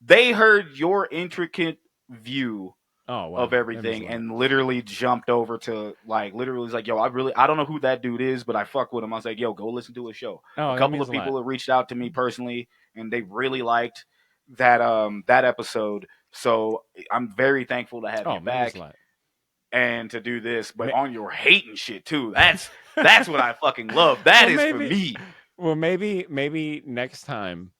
They heard your intricate view Oh wow, of that means a everything lot. and literally jumped over to literally was like, yo, I don't know who that dude is, but I fuck with him. I was like, yo, go listen to his show. Oh, A that couple means of a people lot. have reached out to me personally and they really liked that episode. So I'm very thankful to have Oh, you it means back a lot. and to do this, but Ma- on your hating shit too. That's what I fucking love. That Well, is for me. Well, maybe next time,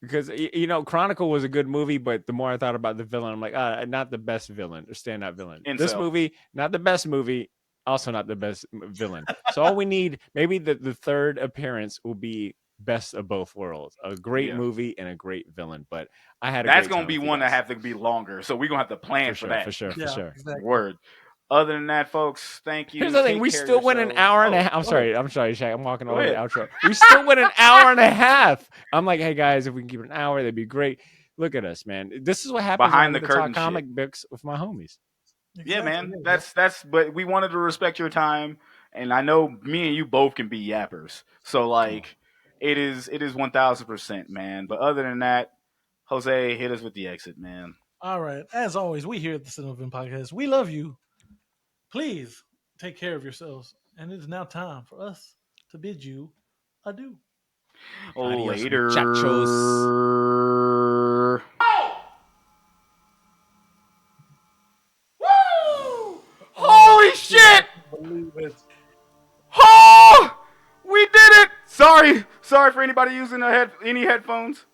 because you know, Chronicle was a good movie, but the more I thought about the villain, I'm like, not the best villain or standout villain. This Incel. movie, not the best movie, also not the best villain. So all we need, maybe the third appearance will be best of both worlds, a great Yeah. movie and a great villain. But I had a That's great gonna time be with you one that guys. have to be longer. So we're gonna have to plan for for sure, that. for sure, Yeah, for sure. exactly. Word. Other than that, folks, thank you. Here's the thing: Take we care of still went an yourselves. hour and a Oh, half. I'm go sorry, ahead. Shaq. I'm walking Go over the ahead. outro. We still went an hour and a half. I'm like, hey guys, if we can keep it an hour, that'd be great. Look at us, man. This is what happens when I Behind the get to talk curtain comic shit. books with my homies. Yeah, Exactly. man. There you go. That's. But we wanted to respect your time, and I know me and you both can be yappers. So like, it is 1000%, man. But other than that, Jose, hit us with the exit, man. All right. As always, we here at the Cinema Film Podcast, we love you. Please take care of yourselves. And it is now time for us to bid you adieu. Adios, Later. muchachos. Holy shit! Believe it. Oh, we did it! Sorry for anybody using any headphones.